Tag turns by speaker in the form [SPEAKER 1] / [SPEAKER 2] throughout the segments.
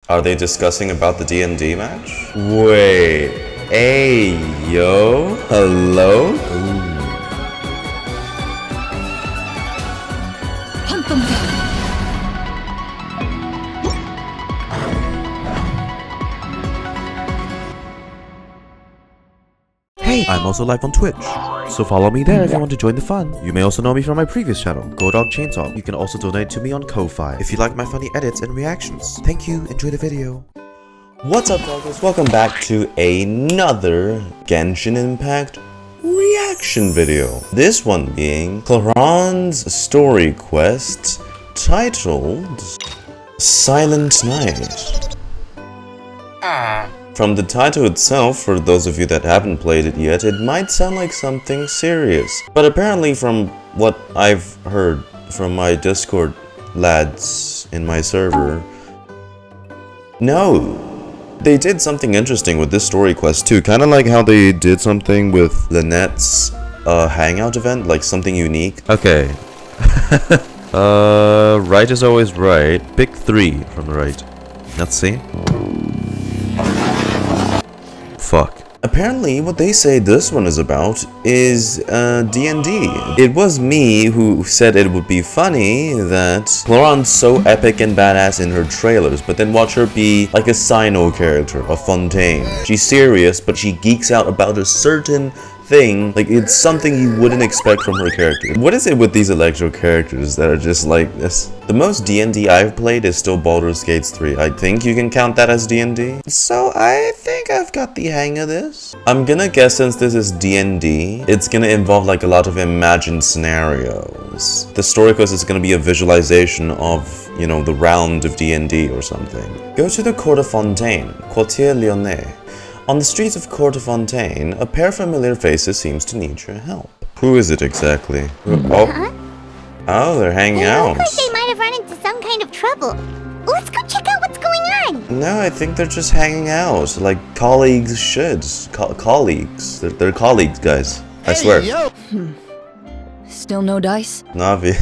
[SPEAKER 1] Are they discussing about the D&D match? Wait. Hey, yo. Hello? Ooh.
[SPEAKER 2] Hey, I'm also live on Twitch, so follow me there if you want to join the fun. You may also know me from my previous channel, GoDog Chainsaw. You can also donate to me on Ko-Fi if you like my funny edits and reactions. Thank you, enjoy the video.
[SPEAKER 1] What's up, vloggers? Welcome back to another Genshin Impact reaction video. This one being Clorinde's story quest titled Silent Night. From the title itself, for those of you that haven't played it yet, it might sound like something serious. But apparently from what I've heard from my Discord lads in my server, no. They did something interesting with this story quest too, kind of like how they did something with Lynette's hangout event, like something unique. Okay. Right is always right. Pick 3 from the right. Let's see. Fuck. Apparently, what they say this one is about is D&D. It was me who said it would be funny that Clorinde's so epic and badass in her trailers, but then watch her be like a Sino character, a Fontaine. She's serious, but she geeks out about a certain thing, like it's something you wouldn't expect from her character. What is it with these electro characters that are just like this? The most D&D I've played is still Baldur's Gate 3. I think you can count that as D&D. So I think I've got the hang of this. I'm gonna guess since this is D&D, it's gonna involve like a lot of imagined scenarios. The story quest is gonna be a visualization of, you know, the round of D&D or something. Go to the court of Fontaine, Quartier Lyonnais. On the streets of Court of Fontaine, a pair of familiar faces seems to need your help. Who is it exactly? Oh, they're hanging out.
[SPEAKER 3] Looks like they might have run into some kind of trouble. Let's go check out what's going on.
[SPEAKER 1] No, I think they're just hanging out, like colleagues should. Colleagues. They're colleagues, guys. I swear.
[SPEAKER 4] Yo. Still no dice?
[SPEAKER 1] Navia.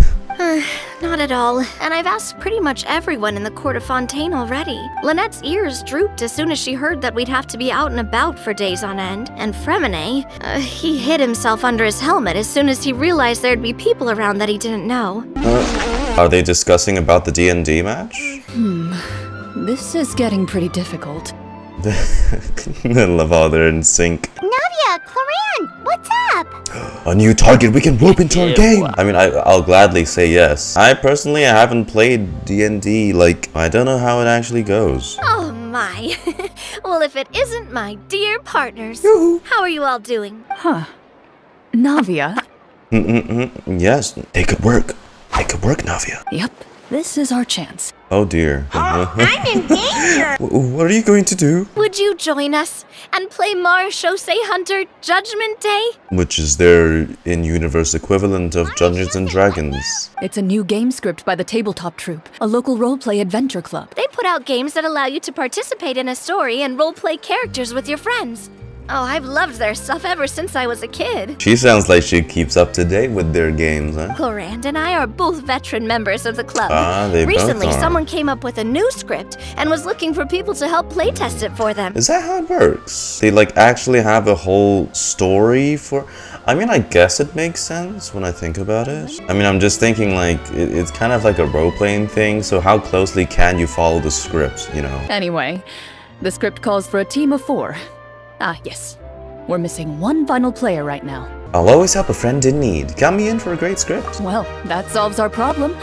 [SPEAKER 3] Not at all. And I've asked pretty much everyone in the court of Fontaine already. Lynette's ears drooped as soon as she heard that we'd have to be out and about for days on end. And Freminet, he hid himself under his helmet as soon as he realized there'd be people around that he didn't know.
[SPEAKER 1] Are they discussing about the D&D match?
[SPEAKER 4] This is getting pretty difficult.
[SPEAKER 1] I love how they're in sync.
[SPEAKER 3] Navia, Clorinde, what's up?
[SPEAKER 1] A new target we can rope into our game! I mean, I'll gladly say yes. I haven't played D&D, like, I don't know how it actually goes.
[SPEAKER 3] Oh my. Well, if it isn't my dear partners.
[SPEAKER 1] Yoo-hoo.
[SPEAKER 3] How are you all doing?
[SPEAKER 4] Huh. Navia?
[SPEAKER 1] Yes, they could work. They could work, Navia.
[SPEAKER 4] Yep, this is our chance.
[SPEAKER 1] Oh dear.
[SPEAKER 3] I'm in danger!
[SPEAKER 1] What are you going to do?
[SPEAKER 3] Would you join us and play Marechaussee Hunter Judgement Day?
[SPEAKER 1] Which is their in-universe equivalent of Dungeons and Dragons.
[SPEAKER 4] It's a new game script by the Tabletop Troupe, a local roleplay adventure club.
[SPEAKER 3] They put out games that allow you to participate in a story and roleplay characters with your friends. Oh, I've loved their stuff ever since I was a kid.
[SPEAKER 1] She sounds like she keeps up to date with their games, huh?
[SPEAKER 3] Clorinde and I are both veteran members of the club.
[SPEAKER 1] They
[SPEAKER 3] Recently,
[SPEAKER 1] both are.
[SPEAKER 3] someone came up with a new script and was looking for people to help playtest it for them.
[SPEAKER 1] Is that how it works? They like actually have a whole story for... I mean, I guess it makes sense when I think about it. I mean, I'm just thinking like, it's kind of like a role-playing thing, so how closely can you follow the script, you know?
[SPEAKER 4] Anyway, the script calls for a team of 4. Ah, yes. We're missing one final player right now.
[SPEAKER 1] I'll always help a friend in need. Count me in for a great script.
[SPEAKER 4] Well, that solves our problem.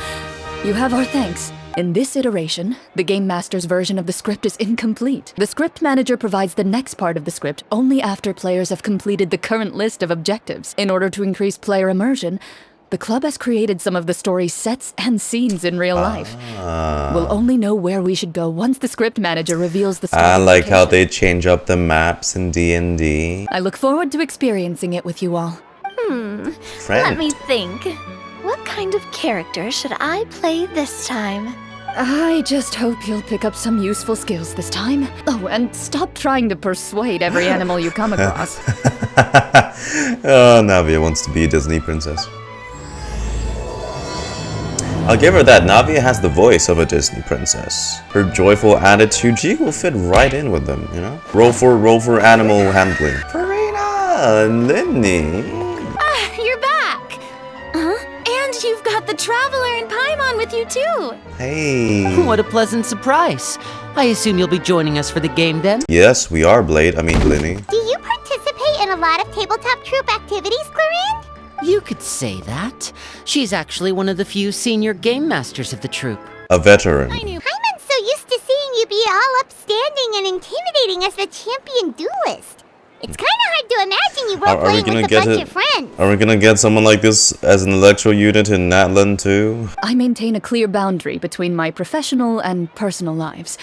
[SPEAKER 4] You have our thanks. In this iteration, the Game Master's version of the script is incomplete. The script manager provides the next part of the script only after players have completed the current list of objectives. In order to increase player immersion, the club has created some of the story's sets and scenes in real life. We'll only know where we should go once the script manager reveals the story.
[SPEAKER 1] I like how they change up the maps in D&D.
[SPEAKER 4] I look forward to experiencing it with you all.
[SPEAKER 3] Let me think. What kind of character should I play this time?
[SPEAKER 4] I just hope you'll pick up some useful skills this time. Oh, and stop trying to persuade every animal you come across.
[SPEAKER 1] Oh, Navia wants to be a Disney princess. I'll give her that. Navia has the voice of a Disney princess. Her joyful attitude, she will fit right in with them, you know? Roll for animal handling. Farina, Lyney.
[SPEAKER 3] You're back! And you've got the Traveler and Paimon with you too!
[SPEAKER 1] Hey.
[SPEAKER 5] What a pleasant surprise. I assume you'll be joining us for the game then?
[SPEAKER 1] Yes, we are, Lyney.
[SPEAKER 6] Do you participate in a lot of tabletop troop activities, Clorinde?
[SPEAKER 5] You could say that. She's actually one of the few senior game masters of the troupe.
[SPEAKER 1] A veteran.
[SPEAKER 6] Paimon's so used to seeing you be all upstanding and intimidating as the champion duelist. It's kind of hard to imagine you role-playing with a bunch of friends.
[SPEAKER 1] Are we gonna get someone like this as an electro unit in Natlan too?
[SPEAKER 4] I maintain a clear boundary between my professional and personal lives.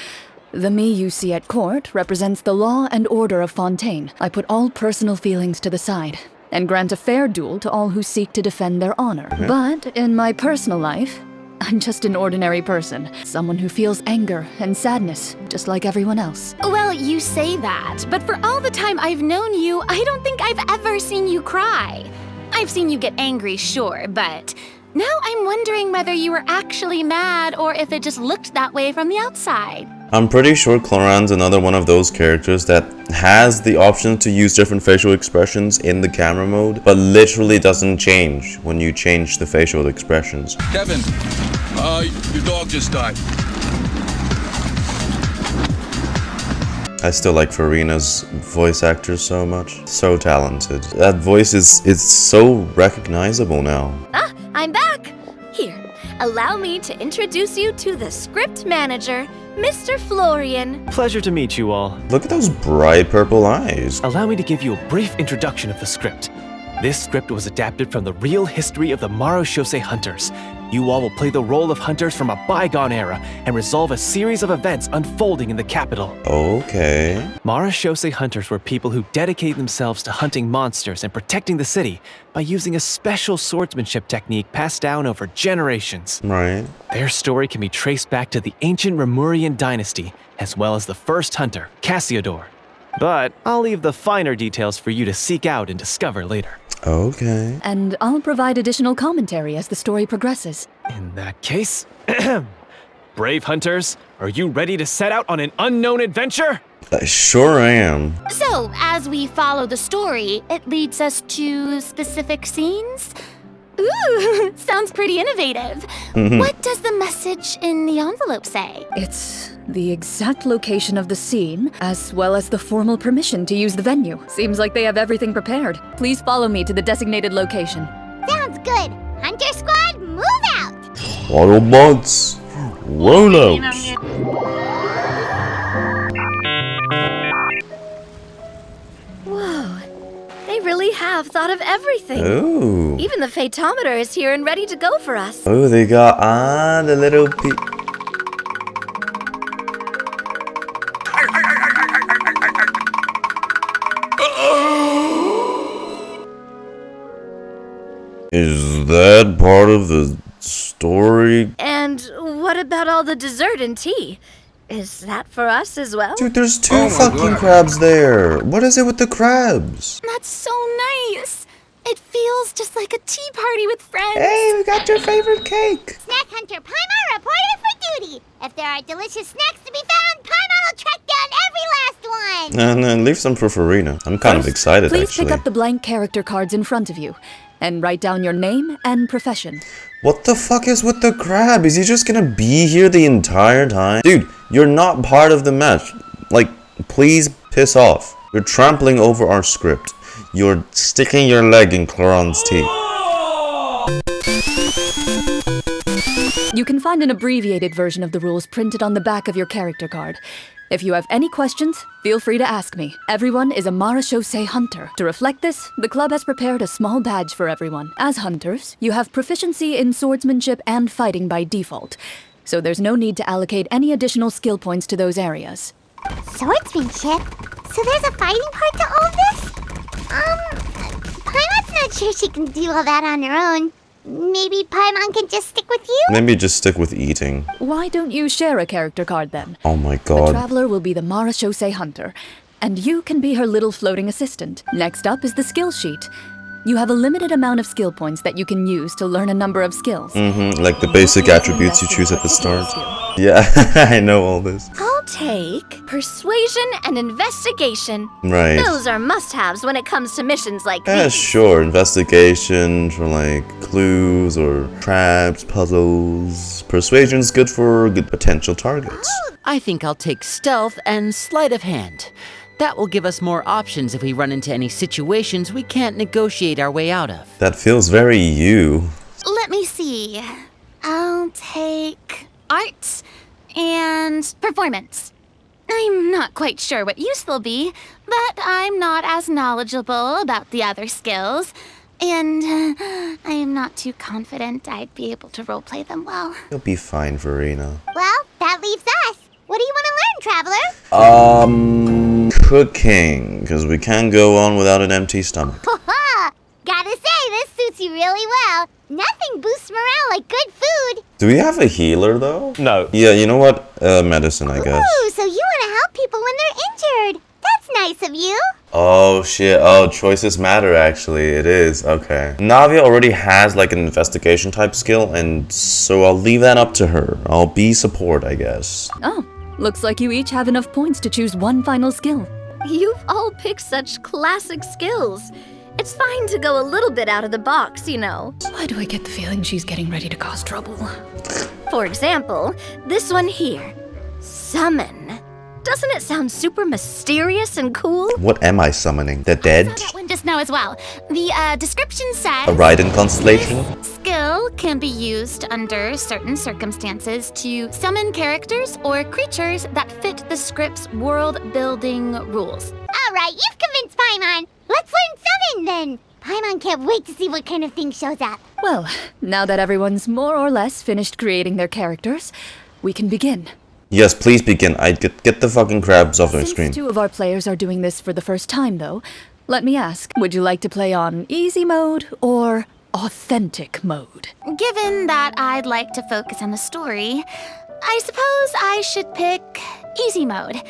[SPEAKER 4] The me you see at court represents the law and order of Fontaine. I put all personal feelings to the side and grant a fair duel to all who seek to defend their honor. But in my personal life, I'm just an ordinary person. Someone who feels anger and sadness, just like everyone else.
[SPEAKER 3] Well, you say that, but for all the time I've known you, I don't think I've ever seen you cry. I've seen you get angry, sure, but now I'm wondering whether you were actually mad or if it just looked that way from the outside.
[SPEAKER 1] I'm pretty sure Clorinde's another one of those characters that has the option to use different facial expressions in the camera mode, but literally doesn't change when you change the facial expressions.
[SPEAKER 7] Kevin, your dog just died.
[SPEAKER 1] I still like Farina's voice actor so much. So talented. That voice is so recognizable now.
[SPEAKER 3] I'm back! Here, allow me to introduce you to the script manager, Mr. Florian.
[SPEAKER 8] Pleasure to meet you all.
[SPEAKER 1] Look at those bright purple eyes.
[SPEAKER 8] Allow me to give you a brief introduction of the script. This script was adapted from the real history of the Marechaussee Hunters. You all will play the role of hunters from a bygone era and resolve a series of events unfolding in the capital.
[SPEAKER 1] Okay.
[SPEAKER 8] Marechaussee Hunters were people who dedicated themselves to hunting monsters and protecting the city by using a special swordsmanship technique passed down over generations.
[SPEAKER 1] Right.
[SPEAKER 8] Their story can be traced back to the ancient Remurian dynasty, as well as the first hunter, Cassiodor. But I'll leave the finer details for you to seek out and discover later.
[SPEAKER 1] Okay.
[SPEAKER 4] And I'll provide additional commentary as the story progresses.
[SPEAKER 8] In that case, brave hunters, are you ready to set out on an unknown adventure?
[SPEAKER 1] I sure am.
[SPEAKER 3] So, as we follow the story, it leads us to specific scenes? Ooh, sounds pretty innovative. What does the message in the envelope say?
[SPEAKER 4] It's the exact location of the scene, as well as the formal permission to use the venue. Seems like they have everything prepared. Please follow me to the designated location.
[SPEAKER 6] Sounds good. Hunter Squad, move out!
[SPEAKER 1] Autobots, roll out.
[SPEAKER 3] Whoa, they really have thought of everything.
[SPEAKER 1] Ooh.
[SPEAKER 3] Even the Phaetometer is here and ready to go for us.
[SPEAKER 1] Oh, they got the little Is that part of the story?
[SPEAKER 3] And what about all the dessert and tea? Is that for us as well?
[SPEAKER 1] Dude, there's two fucking crabs there. What is it with the crabs?
[SPEAKER 3] That's so nice. It feels just like a tea party with friends.
[SPEAKER 1] Hey, we got your favorite cake.
[SPEAKER 6] Snack Hunter Paimon reported for duty. If there are delicious snacks to be found, Paimon will track down every last one.
[SPEAKER 1] And then leave some for Farina. I'm kind of excited,
[SPEAKER 4] Please
[SPEAKER 1] actually.
[SPEAKER 4] pick up the blank character cards in front of you and write down your name and profession.
[SPEAKER 1] What the fuck is with the crab? Is he just gonna be here the entire time? Dude, you're not part of the match. Like, please piss off. You're trampling over our script. You're sticking your leg in Clorinde's teeth.
[SPEAKER 4] You can find an abbreviated version of the rules printed on the back of your character card. If you have any questions, feel free to ask me. Everyone is a Marechaussee Hunter. To reflect this, the club has prepared a small badge for everyone. As hunters, you have proficiency in swordsmanship and fighting by default, so there's no need to allocate any additional skill points to those areas.
[SPEAKER 6] Swordsmanship? So there's a fighting part to all this? Paimon's not sure she can do all that on her own. Maybe Paimon can just stick with you?
[SPEAKER 1] Maybe just stick with eating.
[SPEAKER 4] Why don't you share a character card then?
[SPEAKER 1] Oh my
[SPEAKER 4] The
[SPEAKER 1] god.
[SPEAKER 4] Traveler will be the Marechaussee Hunter, and you can be her little floating assistant. Next up is the skill sheet. You have a limited amount of skill points that you can use to learn a number of skills.
[SPEAKER 1] Like the basic attributes you choose at the start. Yeah, I know all this.
[SPEAKER 3] I'll take persuasion and investigation.
[SPEAKER 1] Right.
[SPEAKER 3] Those are must-haves when it comes to missions like
[SPEAKER 1] Yeah,
[SPEAKER 3] these.
[SPEAKER 1] sure. Investigation for like clues or traps, puzzles. Persuasion's good for good potential targets.
[SPEAKER 5] I think I'll take stealth and sleight of hand. That will give us more options if we run into any situations we can't negotiate our way out of.
[SPEAKER 1] That feels very you.
[SPEAKER 6] Let me see. I'll take arts and performance. I'm not quite sure what use they'll be, but I'm not as knowledgeable about the other skills. And I am not too confident I'd be able to roleplay them well.
[SPEAKER 1] You'll be fine, Verena.
[SPEAKER 6] Well, that leaves us. What do you want to learn, Traveler?
[SPEAKER 1] Cooking, because we can't go on without an empty stomach.
[SPEAKER 6] Gotta say, this suits you really well. Nothing boosts morale like good food.
[SPEAKER 1] Do we have a healer, though?
[SPEAKER 8] No.
[SPEAKER 1] Yeah, you know what? Medicine, I guess.
[SPEAKER 6] Ooh, so you want to help people when they're injured. That's nice of you.
[SPEAKER 1] Oh, shit. Oh, choices matter, actually. It is. Okay. Navia already has, like, an investigation type skill, and so I'll leave that up to her. I'll be support, I guess.
[SPEAKER 4] Oh, looks like you each have enough points to choose one final skill.
[SPEAKER 3] You've all picked such classic skills. It's fine to go a little bit out of the box, you know.
[SPEAKER 4] Why do I get the feeling she's getting ready to cause trouble?
[SPEAKER 3] For example, this one here. Summon. Doesn't it sound super mysterious and cool?
[SPEAKER 1] What am I summoning? The dead?
[SPEAKER 6] That one just now as well. The description says...
[SPEAKER 1] A Raiden constellation?
[SPEAKER 6] Skill can be used under certain circumstances to summon characters or creatures that fit the script's world-building rules. All right, you've convinced Paimon. Let's learn summon then. Paimon can't wait to see what kind of thing shows up.
[SPEAKER 4] Well, now that everyone's more or less finished creating their characters, we can begin.
[SPEAKER 1] Yes, please begin. I get the fucking crabs off my screen.
[SPEAKER 4] Since two of our players are doing this for the first time, though, let me ask, would you like to play on easy mode or authentic mode?
[SPEAKER 6] Given that I'd like to focus on the story, I suppose I should pick easy mode.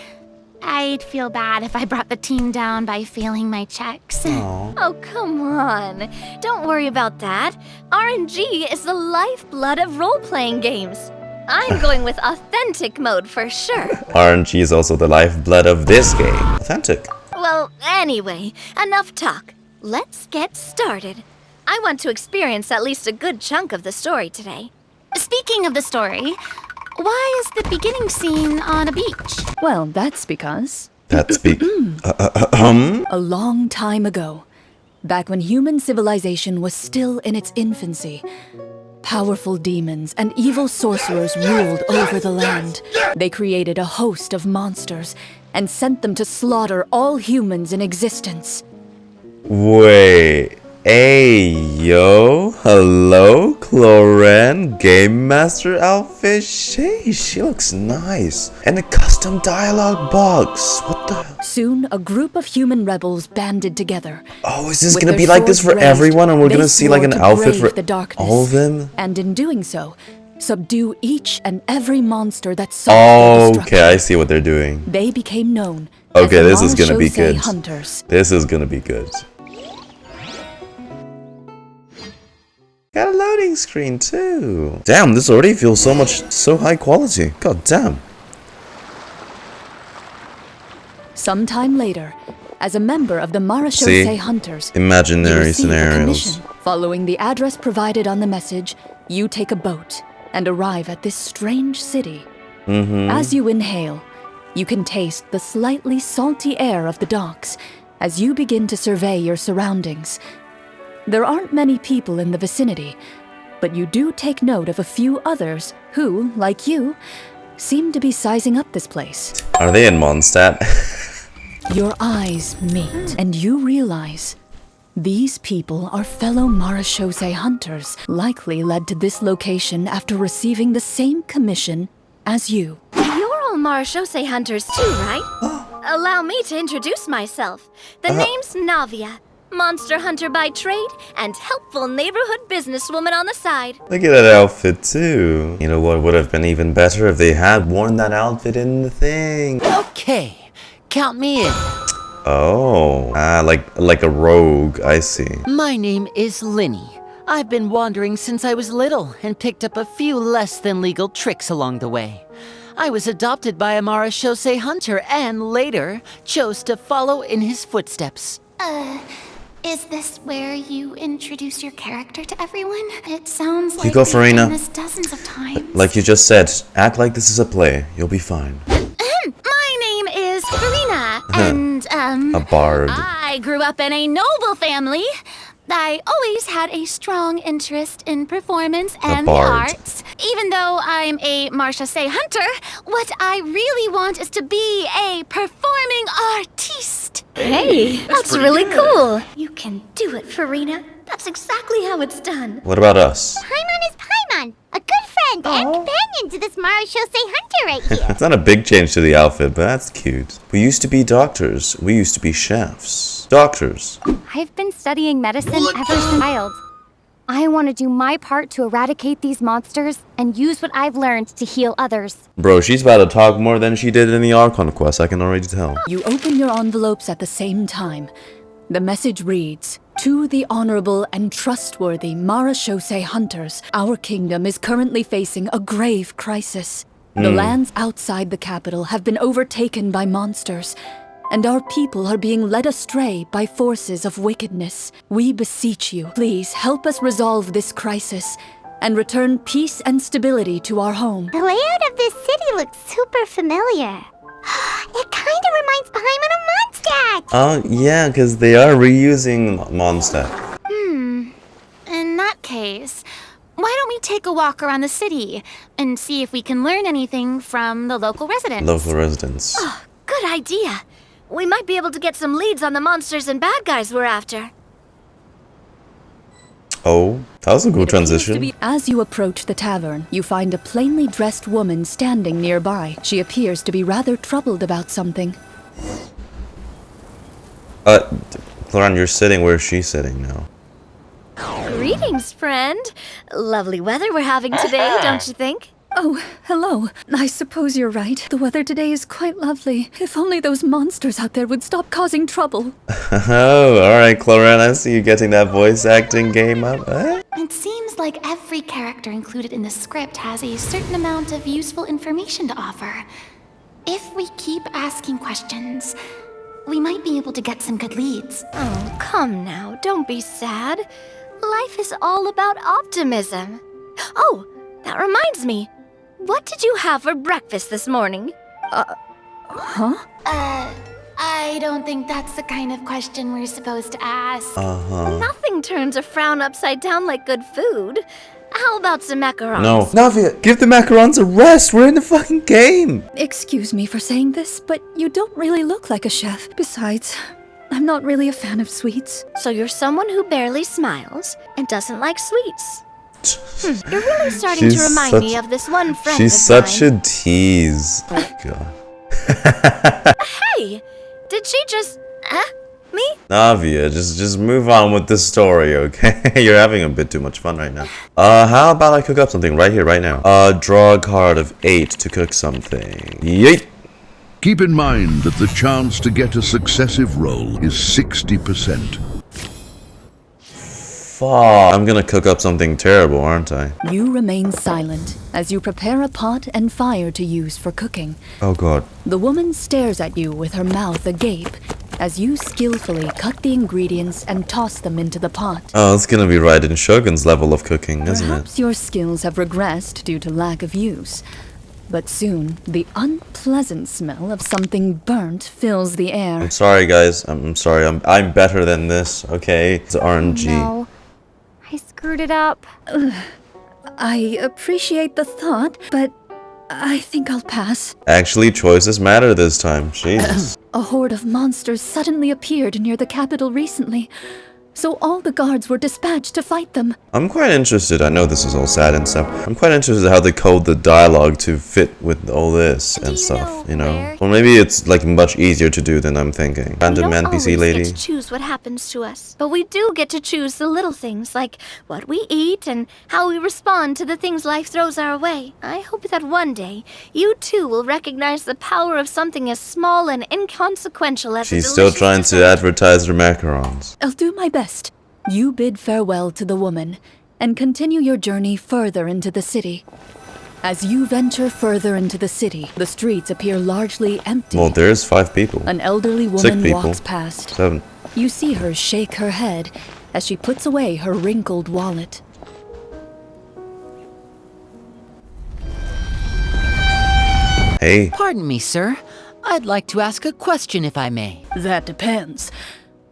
[SPEAKER 6] I'd feel bad if I brought the team down by failing my checks.
[SPEAKER 3] Oh, come on. Don't worry about that. RNG is the lifeblood of role-playing games. I'm going with authentic mode for sure.
[SPEAKER 1] RNG is also the lifeblood of this game. Authentic.
[SPEAKER 3] Well, anyway, enough talk. Let's get started. I want to experience at least a good chunk of the story today.
[SPEAKER 6] Speaking of the story, why is the beginning scene on a beach?
[SPEAKER 4] Well, that's because...
[SPEAKER 1] A
[SPEAKER 4] long time ago, back when human civilization was still in its infancy, powerful demons and evil sorcerers ruled over the land. They created a host of monsters and sent them to slaughter all humans in existence.
[SPEAKER 1] Wait. Hey, yo. Hello, Clorinde. Game Master outfit. She looks nice. And a custom dialogue box. What the hell?
[SPEAKER 4] Soon, a group of human rebels banded together.
[SPEAKER 1] Oh, is this
[SPEAKER 4] With
[SPEAKER 1] gonna
[SPEAKER 4] their
[SPEAKER 1] be like this
[SPEAKER 4] swords
[SPEAKER 1] for
[SPEAKER 4] raised,
[SPEAKER 1] everyone? And we're
[SPEAKER 4] they
[SPEAKER 1] gonna see like
[SPEAKER 4] swore
[SPEAKER 1] an
[SPEAKER 4] to
[SPEAKER 1] outfit
[SPEAKER 4] brave
[SPEAKER 1] for
[SPEAKER 4] the darkness,
[SPEAKER 1] all of them?
[SPEAKER 4] and in doing so, subdue each and every monster that sought their destruction.
[SPEAKER 1] Okay, I see what they're doing.
[SPEAKER 4] They became known
[SPEAKER 1] Okay,
[SPEAKER 4] as
[SPEAKER 1] this
[SPEAKER 4] the
[SPEAKER 1] is gonna be
[SPEAKER 4] Marechaussee
[SPEAKER 1] good.
[SPEAKER 4] Hunters.
[SPEAKER 1] This is gonna be good. Got a loading screen too. Damn, this already feels so high quality. God damn.
[SPEAKER 4] Sometime later, as a member of the Marechaussee Hunters,
[SPEAKER 1] Imaginary
[SPEAKER 4] you receive a
[SPEAKER 1] scenarios.
[SPEAKER 4] commission. Following the address provided on the message, you take a boat and arrive at this strange city. As you inhale, you can taste the slightly salty air of the docks as you begin to survey your surroundings. There aren't many people in the vicinity, but you do take note of a few others who, like you, seem to be sizing up this place.
[SPEAKER 1] Are they in Mondstadt?
[SPEAKER 4] Your eyes meet, and you realize these people are fellow Marechaussee Hunters, likely led to this location after receiving the same commission as you.
[SPEAKER 3] You're all Marechaussee Hunters too, right? Allow me to introduce myself. The name's Navia. Monster hunter by trade, and helpful neighborhood businesswoman on the side.
[SPEAKER 1] Look at that outfit too. You know what would have been even better if they had worn that outfit in the thing.
[SPEAKER 5] Okay, count me in.
[SPEAKER 1] Oh. Ah, like a rogue, I see.
[SPEAKER 5] My name is Lyney. I've been wandering since I was little and picked up a few less than legal tricks along the way. I was adopted by a Marechaussee Hunter and later chose to follow in his footsteps.
[SPEAKER 6] Is this where you introduce your character to everyone? It sounds like
[SPEAKER 1] You go,
[SPEAKER 6] we've done
[SPEAKER 1] Freminet.
[SPEAKER 6] this dozens of times.
[SPEAKER 1] Like you just said, act like this is a play. You'll be fine.
[SPEAKER 6] My name is Freminet, and
[SPEAKER 1] A bard.
[SPEAKER 6] I grew up in a noble family. I always had a strong interest in performance and the
[SPEAKER 1] bard.
[SPEAKER 6] arts. Even though I'm a Marechaussee Hunter, what I really want is to be a performing artiste.
[SPEAKER 3] Hey, that's really cool. You can do it, Farina. That's exactly how it's done.
[SPEAKER 1] What about us?
[SPEAKER 9] Paimon is Paimon, a good friend and companion to this Marechaussee Hunter right here.
[SPEAKER 1] It's not a big change to the outfit, but that's cute. We used to be doctors. We used to be chefs. Doctors.
[SPEAKER 9] I've been studying medicine ever since a child. I want to do my part to eradicate these monsters and use what I've learned to heal others.
[SPEAKER 1] Bro, she's about to talk more than she did in the Archon quest, I can already tell.
[SPEAKER 4] You open your envelopes at the same time. The message reads, "To the honorable and trustworthy Marechaussee Hunters, our kingdom is currently facing a grave crisis. The lands outside the capital have been overtaken by monsters, and our people are being led astray by forces of wickedness. We beseech you, please help us resolve this crisis and return peace and stability to our home."
[SPEAKER 9] The layout of this city looks super familiar. It kind of reminds Paimon of Mondstadt.
[SPEAKER 1] Oh, yeah, because they are reusing mondstadt.
[SPEAKER 6] In that case, why don't we take a walk around the city and see if we can learn anything from the local residents?
[SPEAKER 1] Local residents.
[SPEAKER 3] Good idea. We might be able to get some leads on the monsters and bad guys we're after.
[SPEAKER 1] Oh, that was a good
[SPEAKER 4] It appears to
[SPEAKER 1] transition.
[SPEAKER 4] be- As you approach the tavern, you find a plainly dressed woman standing nearby. She appears to be rather troubled about something.
[SPEAKER 1] Clorinde, you're sitting where she's sitting now.
[SPEAKER 3] Greetings, friend. Lovely weather we're having today, don't you think?
[SPEAKER 4] Oh, hello. I suppose you're right. The weather today is quite lovely. If only those monsters out there would stop causing trouble.
[SPEAKER 1] Oh, alright, Clorinde, I see you getting that voice acting game up.
[SPEAKER 6] It seems like every character included in the script has a certain amount of useful information to offer. If we keep asking questions, we might be able to get some good leads.
[SPEAKER 3] Oh, come now. Don't be sad. Life is all about optimism. Oh, that reminds me. What did you have for breakfast this morning?
[SPEAKER 6] I don't think that's the kind of question we're supposed to ask.
[SPEAKER 3] Nothing turns a frown upside down like good food. How about some macarons?
[SPEAKER 1] No. Navia, give the macarons a rest. We're in the fucking game.
[SPEAKER 4] Excuse me for saying this, but you don't really look like a chef. Besides, I'm not really a fan of sweets.
[SPEAKER 3] So you're someone who barely smiles and doesent like sweets. You're really starting to
[SPEAKER 1] She's
[SPEAKER 3] remind me
[SPEAKER 1] such-
[SPEAKER 3] of this one friend
[SPEAKER 1] She's
[SPEAKER 3] of
[SPEAKER 1] such
[SPEAKER 3] mine.
[SPEAKER 1] a tease. God.
[SPEAKER 3] Hey, did she just... me?
[SPEAKER 1] Navia, just move on with this story, okay? You're having a bit too much fun right now. How about I cook up something right here, right now? Draw a card of 8 to cook something. Yeet!
[SPEAKER 10] Keep in mind that the chance to get a successive roll is 60%.
[SPEAKER 1] Fuck. I'm gonna cook up something terrible, aren't I?
[SPEAKER 4] You remain silent as you prepare a pot and fire to use for cooking.
[SPEAKER 1] Oh god.
[SPEAKER 4] The woman stares at you with her mouth agape as you skillfully cut the ingredients and toss them into the pot.
[SPEAKER 1] Oh, it's gonna be right in Shogun's level of cooking, isn't it?
[SPEAKER 4] Perhaps your skills have regressed due to lack of use. But soon, the unpleasant smell of something burnt fills the air.
[SPEAKER 1] I'm sorry, guys. I'm sorry. I'm better than this, okay? It's RNG.
[SPEAKER 9] No, I screwed it up.
[SPEAKER 4] I appreciate the thought, but I think I'll pass.
[SPEAKER 1] Actually, choices matter this time. Jesus.
[SPEAKER 4] A horde of monsters suddenly appeared near the capital recently. so all the guards were dispatched to fight them.
[SPEAKER 1] I'm quite interested. I know this is all sad and stuff. I'm quite interested how they code the dialogue to fit with all this and stuff, you know? Or maybe it's like much easier to do than I'm thinking. Random NPC lady.
[SPEAKER 3] We don't always get to choose what happens to us, but we do get to choose the little things like what we eat and how we respond to the things life throws our way. I hope that one day you too will recognize the power of something as small and inconsequential as
[SPEAKER 1] She's still trying to advertise her macarons.
[SPEAKER 4] I'll do my best. You bid farewell to the woman and continue your journey further into the city. As you venture further into the city, the streets appear largely empty.
[SPEAKER 1] Well, there's 5 people.
[SPEAKER 4] An elderly woman walks past.
[SPEAKER 1] 7.
[SPEAKER 4] You see her shake her head as she puts away her wrinkled wallet.
[SPEAKER 1] Hey.
[SPEAKER 5] Pardon me, sir. I'd like to ask a question if I may.
[SPEAKER 4] That depends.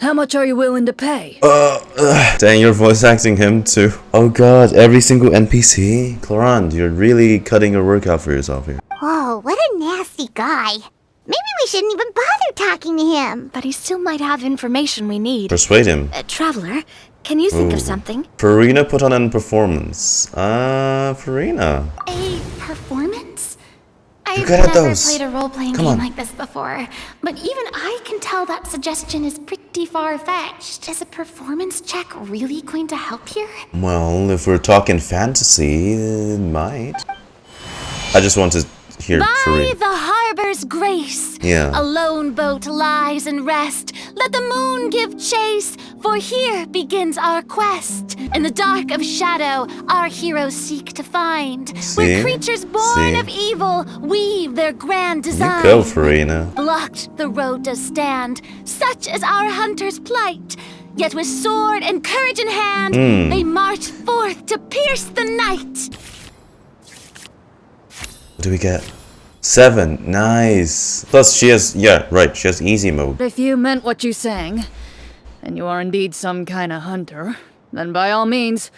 [SPEAKER 4] How much are you willing to pay?
[SPEAKER 1] Dang, you're voice acting him too. Oh god, every single NPC? Clorinde, you're really cutting your work out for yourself here.
[SPEAKER 6] Whoa, what a nasty guy. Maybe we shouldn't even bother talking to him.
[SPEAKER 3] But he still might have information we need.
[SPEAKER 1] Persuade him.
[SPEAKER 3] Traveler, can you think of something?
[SPEAKER 1] Freminet put on a performance. Freminet.
[SPEAKER 6] A performance? I've
[SPEAKER 1] good at
[SPEAKER 6] never
[SPEAKER 1] those.
[SPEAKER 6] played a role-playing
[SPEAKER 1] Come
[SPEAKER 6] game
[SPEAKER 1] on.
[SPEAKER 6] like this before, but even I can tell that suggestion is pretty far-fetched. Is a performance check really going to help here?
[SPEAKER 1] Well, if we're talking fantasy, it might. I just want to hear
[SPEAKER 6] By
[SPEAKER 1] Freminet.
[SPEAKER 6] the harbor's grace,
[SPEAKER 1] Yeah.
[SPEAKER 6] a lone boat lies in rest. Let the moon give chase, for here begins our quest. In the dark of shadow, our heroes seek to find.
[SPEAKER 1] See?
[SPEAKER 6] Where creatures born
[SPEAKER 1] See?
[SPEAKER 6] of evil weave their grand design.
[SPEAKER 1] You go, Freminet.
[SPEAKER 6] Blocked the road does stand, such is our hunter's plight. Yet with sword and courage in hand, they march forth to pierce the night.
[SPEAKER 1] What do we get? 7. Nice. Plus she has, yeah, right, she has easy mode.
[SPEAKER 4] If you meant what you sang, and you are indeed some kind of hunter, then by all means,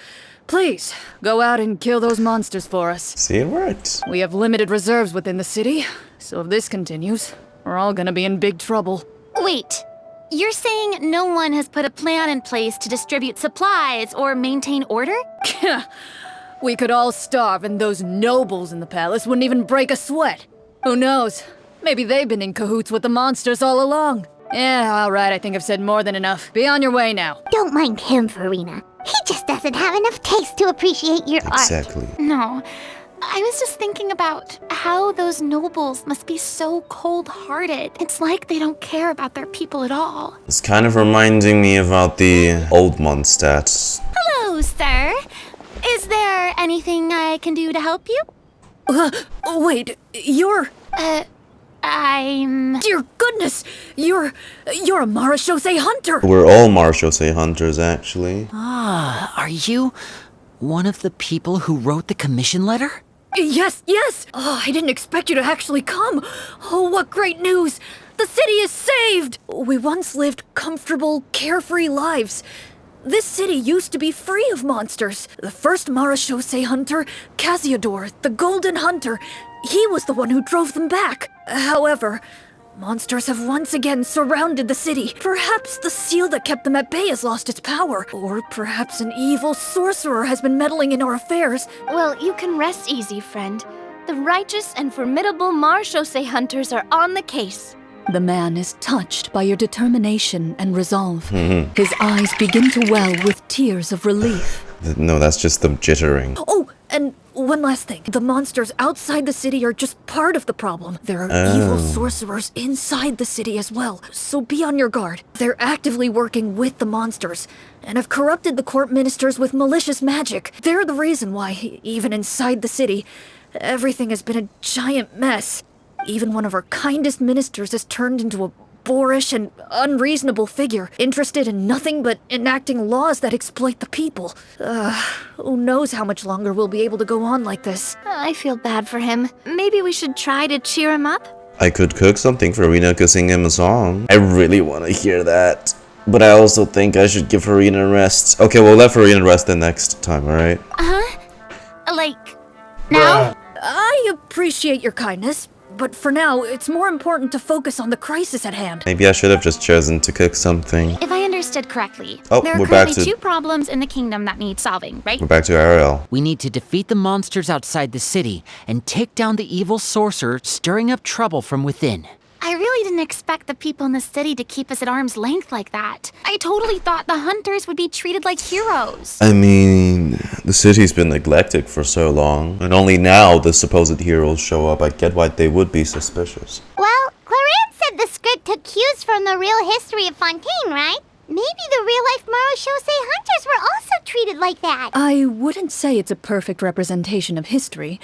[SPEAKER 4] please, go out and kill those monsters for us.
[SPEAKER 1] See, it worked.
[SPEAKER 4] We have limited reserves within the city, so if this continues, we're all gonna be in big trouble.
[SPEAKER 6] Wait, you're saying no one has put a plan in place to distribute supplies or maintain order?
[SPEAKER 4] We could all starve and those nobles in the palace wouldn't even break a sweat. Who knows? Maybe they've been in cahoots with the monsters all along. Yeah, alright, I think I've said more than enough. Be on your way now.
[SPEAKER 6] Don't mind him, Freminet. He just doesn't have enough taste to appreciate your art.
[SPEAKER 1] Exactly.
[SPEAKER 6] No, I was just thinking about how those nobles must be so cold-hearted. It's like they don't care about their people at all.
[SPEAKER 1] It's kind of reminding me about the old mondstadt.
[SPEAKER 6] Hello, sir. Is there anything I can do to help you?
[SPEAKER 4] Wait, you're...
[SPEAKER 6] I'm...
[SPEAKER 4] Dear goodness! You're a Marechaussee Hunter!
[SPEAKER 1] We're all Marechaussee Hunters, actually.
[SPEAKER 5] Ah, are you one of the people who wrote the commission letter?
[SPEAKER 4] Yes, yes! Oh, I didn't expect you to actually come! Oh, what great news! The city is saved! We once lived comfortable, carefree lives. This city used to be free of monsters. The first Marechaussee Hunter, Casiodor, the Golden Hunter, he was the one who drove them back. However, monsters have once again surrounded the city. Perhaps the seal that kept them at bay has lost its power. Or perhaps an evil sorcerer has been meddling in our affairs.
[SPEAKER 3] Well, you can rest easy, friend. The righteous and formidable Marechaussee Hunters are on the case.
[SPEAKER 4] The man is touched by your determination and resolve. His eyes begin to well with tears of relief.
[SPEAKER 1] No, that's just them jittering.
[SPEAKER 4] Oh, and one last thing. The monsters outside the city are just part of the problem. There are evil sorcerers inside the city as well, so be on your guard. They're actively working with the monsters, and have corrupted the court ministers with malicious magic. They're the reason why, even inside the city, everything has been a giant mess. Even one of our kindest ministers has turned into a boorish and unreasonable figure, interested in nothing but enacting laws that exploit the people. Who knows how much longer we'll be able to go on like this.
[SPEAKER 3] I feel bad for him. Maybe we should try to cheer him up?
[SPEAKER 1] I could cook something for Rena, could sing him a song. I really want to hear that. But I also think I should give Farina a rest. Okay, we'll let Farina rest the next time, alright?
[SPEAKER 6] Like, now?
[SPEAKER 4] I appreciate your kindness, but for now, it's more important to focus on the crisis at hand.
[SPEAKER 1] Maybe I should have just chosen to cook something.
[SPEAKER 6] If I understood correctly,
[SPEAKER 1] Oh,
[SPEAKER 6] there are
[SPEAKER 1] we're back
[SPEAKER 6] currently
[SPEAKER 1] to-
[SPEAKER 6] 2 problems in the kingdom that need solving, right?
[SPEAKER 1] We're back to Ariel.
[SPEAKER 5] We need to defeat the monsters outside the city and take down the evil sorcerer stirring up trouble from within.
[SPEAKER 6] I really didn't expect the people in the city to keep us at arm's length like that. I totally thought the hunters would be treated like heroes.
[SPEAKER 1] I mean, the city's been neglected for so long, and only now the supposed heroes show up. I get why they would be suspicious.
[SPEAKER 11] Well, Clorinde said the script took cues from the real history of Fontaine, right? Maybe the real-life Marechaussee Hunters were also treated like that.
[SPEAKER 4] I wouldn't say it's a perfect representation of history,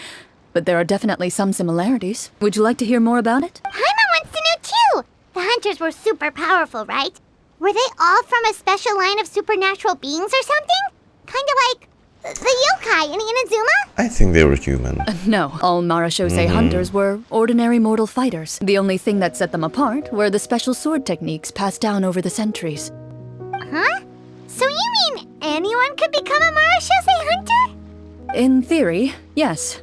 [SPEAKER 4] but there are definitely some similarities. Would you like to hear more about it?
[SPEAKER 11] Paimon wants to know too! The Hunters were super powerful, right? Were they all from a special line of supernatural beings or something? Kind of like the yokai in Inazuma?
[SPEAKER 1] I think they were human.
[SPEAKER 4] No, all Marechaussee Hunters were ordinary mortal fighters. The only thing that set them apart were the special sword techniques passed down over the centuries.
[SPEAKER 11] Huh? So you mean anyone could become a Marechaussee Hunter?
[SPEAKER 4] In theory, yes.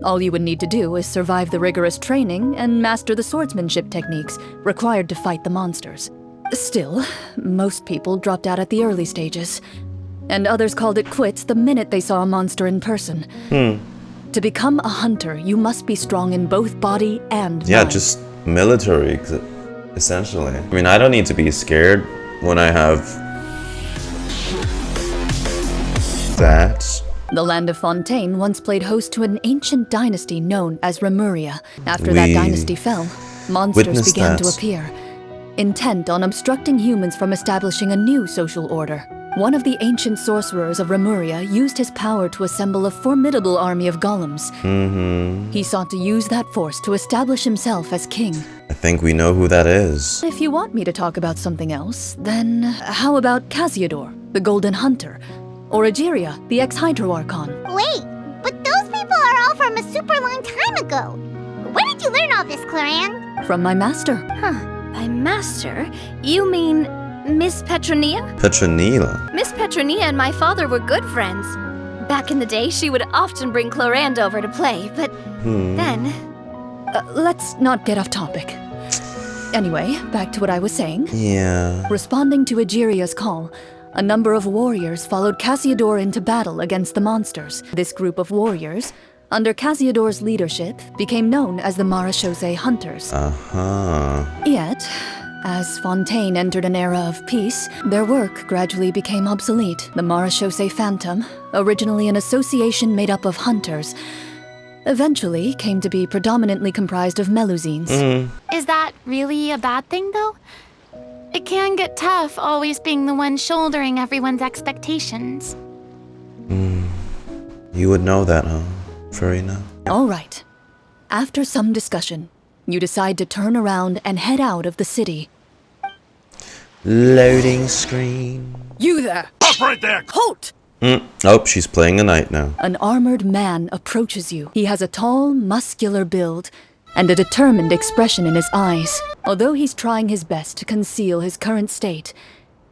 [SPEAKER 4] All you would need to do is survive the rigorous training and master the swordsmanship techniques required to fight the monsters. Still, most people dropped out at the early stages, and others called it quits the minute they saw a monster in person. To become a hunter, you must be strong in both body and
[SPEAKER 1] Yeah,
[SPEAKER 4] mind.
[SPEAKER 1] just military, essentially. I mean, I don't need to be scared when I have that.
[SPEAKER 4] The land of Fontaine once played host to an ancient dynasty known as Remuria. After that
[SPEAKER 1] We
[SPEAKER 4] dynasty fell, monsters
[SPEAKER 1] witnessed
[SPEAKER 4] began to
[SPEAKER 1] that.
[SPEAKER 4] appear, intent on obstructing humans from establishing a new social order. One of the ancient sorcerers of Remuria used his power to assemble a formidable army of golems. He sought to use that force to establish himself as king.
[SPEAKER 1] I think we know who that is.
[SPEAKER 4] If you want me to talk about something else, then how about Casiodor, the Golden Hunter, or Egeria, the ex-Hydro Archon?
[SPEAKER 11] Wait, but those people are all from a super long time ago. Where did you learn all this, Clorinde?
[SPEAKER 4] From my master.
[SPEAKER 3] By master, you mean Miss Petronilla?
[SPEAKER 1] Petronilla.
[SPEAKER 3] Miss Petronilla and my father were good friends. Back in the day, she would often bring Clorinde over to play, but then...
[SPEAKER 4] Let's not get off topic. Anyway, back to what I was saying.
[SPEAKER 1] Yeah.
[SPEAKER 4] Responding to Egeria's call, a number of warriors followed Casiodor into battle against the monsters. This group of warriors, under Casiodor's leadership, became known as the Marechaussee Hunters. Yet, as Fontaine entered an era of peace, their work gradually became obsolete. The Marechaussee Phantom, originally an association made up of hunters, eventually came to be predominantly comprised of Melusines.
[SPEAKER 6] Is that really a bad thing, though? It can get tough always being the one shouldering everyone's expectations.
[SPEAKER 1] You would know that, huh, Freminet?
[SPEAKER 4] All right. After some discussion, you decide to turn around and head out of the city.
[SPEAKER 1] Loading screen.
[SPEAKER 4] You there!
[SPEAKER 7] Stop right there!
[SPEAKER 4] Halt!
[SPEAKER 1] Oh, she's playing a knight now.
[SPEAKER 4] An armored man approaches you. He has a tall, muscular build and a determined expression in his eyes. Although he's trying his best to conceal his current state,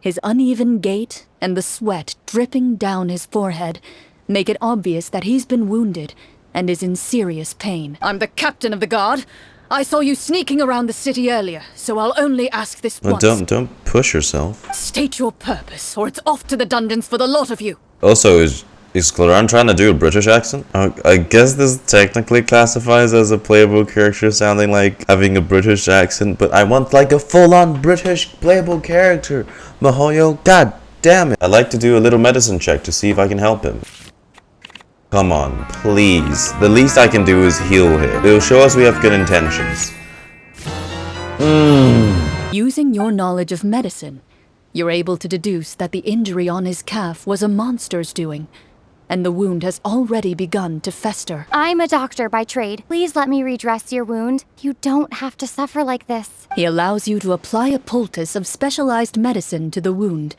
[SPEAKER 4] his uneven gait and the sweat dripping down his forehead make it obvious that he's been wounded and is in serious pain. I'm the captain of the guard. I saw you sneaking around the city earlier, so I'll only ask this
[SPEAKER 1] Well,
[SPEAKER 4] once.
[SPEAKER 1] don't push yourself.
[SPEAKER 4] State your purpose, or it's off to the dungeons for the lot of you.
[SPEAKER 1] Also, is Clorinde trying to do a British accent? I guess this technically classifies as a playable character sounding like having a British accent, but I want like a full-on British playable character. Mahoyo, god damn it. I'd like to do a little medicine check to see if I can help him. Come on, please. The least I can do is heal him. It'll show us we have good intentions.
[SPEAKER 4] Using your knowledge of medicine, you're able to deduce that the injury on his calf was a monster's doing, and the wound has already begun to fester.
[SPEAKER 9] I'm a doctor by trade. Please let me redress your wound. You don't have to suffer like this.
[SPEAKER 4] He allows you to apply a poultice of specialized medicine to the wound,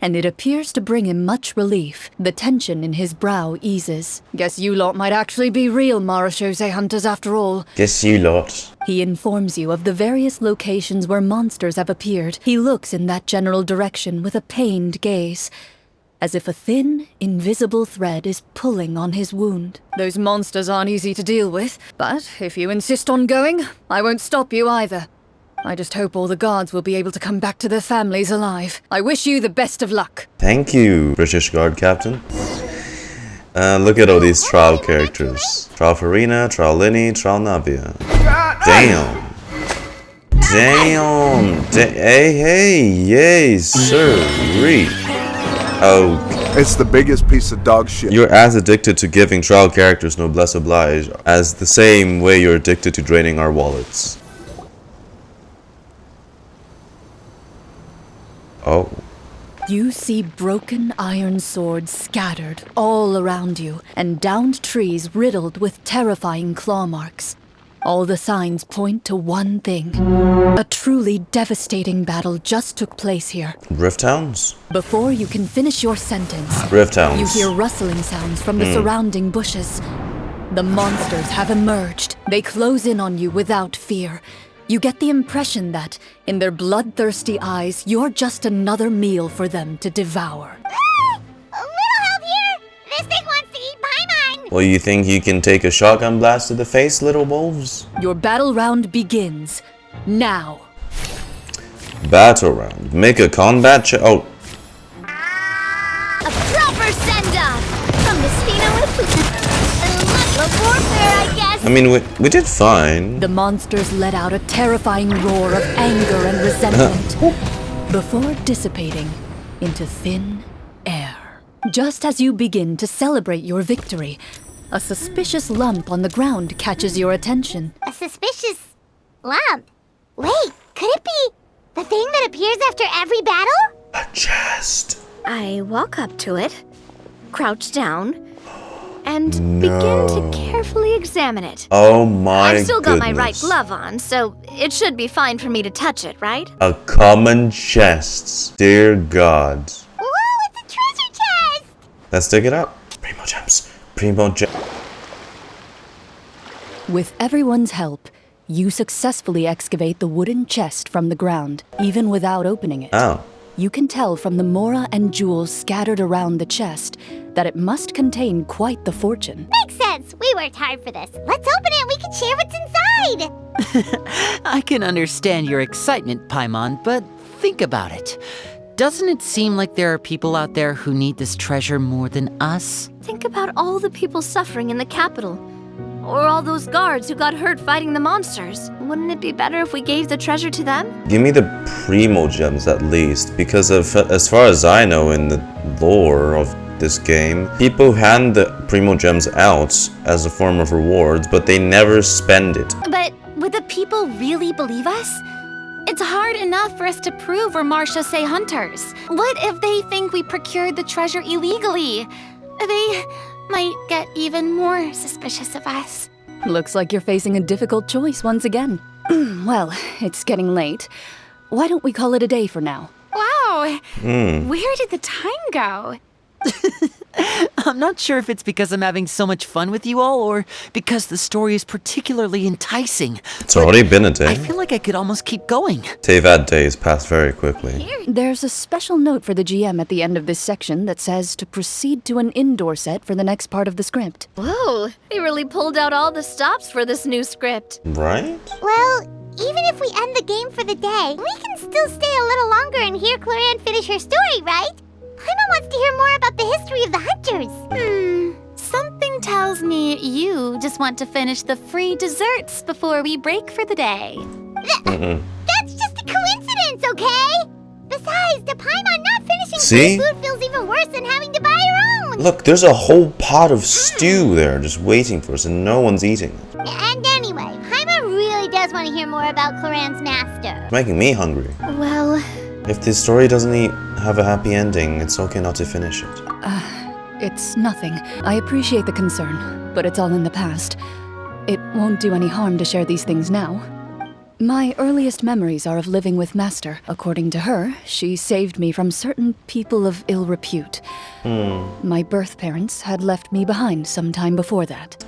[SPEAKER 4] and it appears to bring him much relief. The tension in his brow eases. Guess you lot might actually be real Marechaussee Hunters after all.
[SPEAKER 1] Guess you lot.
[SPEAKER 4] He informs you of the various locations where monsters have appeared. He looks in that general direction with a pained gaze. as if a thin, invisible thread is pulling on his wound. Those monsters aren't easy to deal with, but if you insist on going, I won't stop you either. I just hope all the guards will be able to come back to their families alive. I wish you the best of luck.
[SPEAKER 1] Thank you, British Guard Captain. Look at all these trial characters. Trial Freminet, Trial Lyney, Trial Navia. Damn. Damn. Hey, yay, sir. Oh.
[SPEAKER 12] It's the biggest piece of dog shit.
[SPEAKER 1] You're as addicted to giving trial characters noblesse oblige as the same way you're addicted to draining our wallets. Oh.
[SPEAKER 4] You see broken iron swords scattered all around you, and downed trees riddled with terrifying claw marks. All the signs point to one thing. A truly devastating battle just took place here.
[SPEAKER 1] Rift Hounds?
[SPEAKER 4] Before you can finish your sentence,
[SPEAKER 1] Rift Hounds.
[SPEAKER 4] you hear rustling sounds from the surrounding bushes. The monsters have emerged. They close in on you without fear. You get the impression that, in their bloodthirsty eyes, you're just another meal for them to devour.
[SPEAKER 11] A little help here! This thing wants to eat Paimon!
[SPEAKER 1] Well, you think you can take a shotgun blast to the face, little wolves?
[SPEAKER 4] Your battle round begins now.
[SPEAKER 1] Battle round. Make a combat oh.
[SPEAKER 3] A proper send-off from Messina with warfare, I guess.
[SPEAKER 1] I mean, we did fine.
[SPEAKER 4] The monsters let out a terrifying roar of anger and resentment before dissipating into thin air. Just as you begin to celebrate your victory, a suspicious lump on the ground catches your attention.
[SPEAKER 11] A suspicious lump? Wait, could it be the thing that appears after every battle?
[SPEAKER 1] A chest.
[SPEAKER 3] I walk up to it, crouch down, and begin to carefully examine it.
[SPEAKER 1] Oh my
[SPEAKER 3] I've still got my right
[SPEAKER 1] goodness.
[SPEAKER 3] glove on, so it should be fine for me to touch it, right?
[SPEAKER 1] A common chest. Dear God.
[SPEAKER 11] Whoa, it's a treasure chest!
[SPEAKER 1] Let's dig it up. Primo gems. Primo gems.
[SPEAKER 4] With everyone's help, you successfully excavate the wooden chest from the ground, even without opening it.
[SPEAKER 1] Oh.
[SPEAKER 4] You can tell from the mora and jewels scattered around the chest that it must contain quite the fortune.
[SPEAKER 11] Makes sense. We worked hard for this. Let's open it and we can share what's inside.
[SPEAKER 5] I can understand your excitement, Paimon, but think about it. Doesn't it seem like there are people out there who need this treasure more than us?
[SPEAKER 3] Think about all the people suffering in the capital. Or all those guards who got hurt fighting the monsters. Wouldn't it be better if we gave the treasure to them?
[SPEAKER 1] Give me the Primo gems at least, because as far as I know in the lore of this game, people hand the Primo gems out as a form of rewards, but they never spend it.
[SPEAKER 6] But would the people really believe us? It's hard enough for us to prove we're Marechaussee Hunters. What if they think we procured the treasure illegally? They might get even more suspicious of us.
[SPEAKER 4] Looks like you're facing a difficult choice once again. Well, it's getting late. Why don't we call it a day for now?
[SPEAKER 6] Wow! Where did the time go?
[SPEAKER 5] I'm not sure if it's because I'm having so much fun with you all, or because the story is particularly enticing.
[SPEAKER 1] It's already been a day.
[SPEAKER 5] I feel like I could almost keep going.
[SPEAKER 1] Tevad days pass very quickly.
[SPEAKER 4] There's a special note for the GM at the end of this section that says to proceed to an indoor set for the next part of the script.
[SPEAKER 3] Whoa, they really pulled out all the stops for this new script.
[SPEAKER 1] Right?
[SPEAKER 11] Well, even if we end the game for the day, we can still stay a little longer and hear Clorinde finish her story, right? Paimon wants to hear more about the history of the Hunters.
[SPEAKER 6] Something tells me you just want to finish the free desserts before we break for the day.
[SPEAKER 11] That's just a coincidence, okay? Besides, the Paimon not finishing
[SPEAKER 1] See?
[SPEAKER 11] food feels even worse than having to buy her own.
[SPEAKER 1] Look, there's a whole pot of stew there just waiting for us, and no one's eating it.
[SPEAKER 11] And anyway, Paimon really does want to hear more about Clorinde's master.
[SPEAKER 1] It's making me hungry.
[SPEAKER 3] Well,
[SPEAKER 1] If this story doesn't have a happy ending, it's okay not to finish it.
[SPEAKER 4] It's nothing. I appreciate the concern, but it's all in the past. It won't do any harm to share these things now. My earliest memories are of living with Master. According to her, she saved me from certain people of ill repute. My birth parents had left me behind some time before that.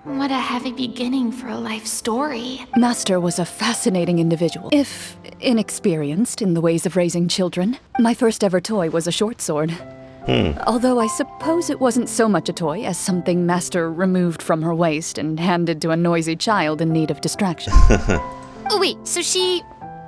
[SPEAKER 6] What a heavy beginning for a life story.
[SPEAKER 4] Master was a fascinating individual, if inexperienced in the ways of raising children. My first ever toy was a short sword. Although I suppose it wasn't so much a toy as something Master removed from her waist and handed to a noisy child in need of distraction.
[SPEAKER 6] Oh wait, so she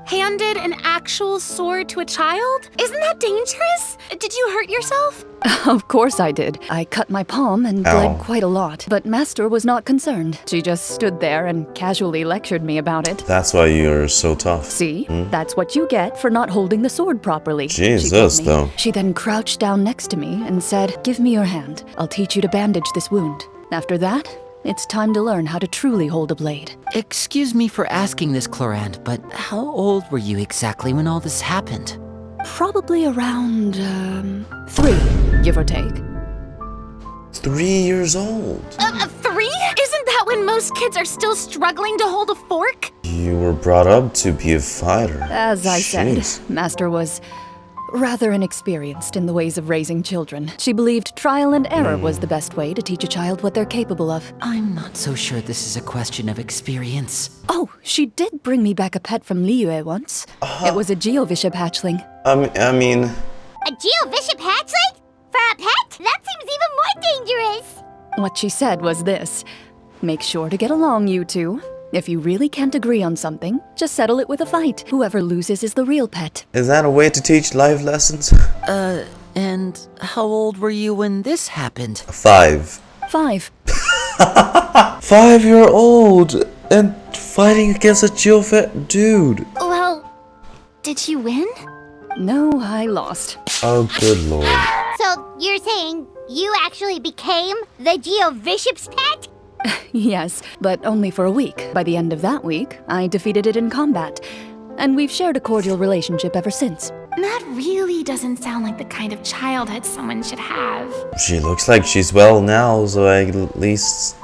[SPEAKER 6] handed an actual sword to a child? Isn't that dangerous? Did you hurt yourself?
[SPEAKER 4] Of course I did. I cut my palm and
[SPEAKER 1] Ow.
[SPEAKER 4] bled quite a lot, but Master was not concerned. She just stood there and casually lectured me about it.
[SPEAKER 1] That's why you're so tough.
[SPEAKER 4] See? That's what you get for not holding the sword properly.
[SPEAKER 1] Jesus,
[SPEAKER 4] she told me.
[SPEAKER 1] though.
[SPEAKER 4] She then crouched down next to me and said, "Give me your hand. I'll teach you to bandage this wound." After that, it's time to learn how to truly hold a blade.
[SPEAKER 5] Excuse me for asking this, Clorinde, but how old were you exactly when all this happened?
[SPEAKER 4] Probably around, 3, give or take.
[SPEAKER 1] 3 years old.
[SPEAKER 6] 3? Isn't that when most kids are still struggling to hold a fork?
[SPEAKER 1] You were brought up to be a fighter.
[SPEAKER 4] As I
[SPEAKER 1] Jeez.
[SPEAKER 4] said, Master was rather inexperienced in the ways of raising children. She believed trial and error was the best way to teach a child what they're capable of.
[SPEAKER 5] I'm not so sure this is a question of experience.
[SPEAKER 4] Oh, she did bring me back a pet from Liyue once. It was a Geovishap hatchling.
[SPEAKER 1] I mean,
[SPEAKER 11] A Geovishap hatchling? For a pet? That seems even more dangerous.
[SPEAKER 4] What she said was this: make sure to get along, you two. If you really can't agree on something, just settle it with a fight. Whoever loses is the real pet.
[SPEAKER 1] is that a way to teach life lessons?
[SPEAKER 5] And how old were you when this happened?
[SPEAKER 1] 5.
[SPEAKER 4] 5.
[SPEAKER 1] 5-year-old and fighting against a geofet dude.
[SPEAKER 6] Well, did you win?
[SPEAKER 4] No, I lost.
[SPEAKER 1] Oh, good lord.
[SPEAKER 11] So you're saying you actually became the Geovishap's pet?
[SPEAKER 4] Yes, but only for a week. By the end of that week, I defeated it in combat. And we've shared a cordial relationship ever since.
[SPEAKER 6] That really doesn't sound like the kind of childhood someone should have.
[SPEAKER 1] She looks like she's well now, so at least,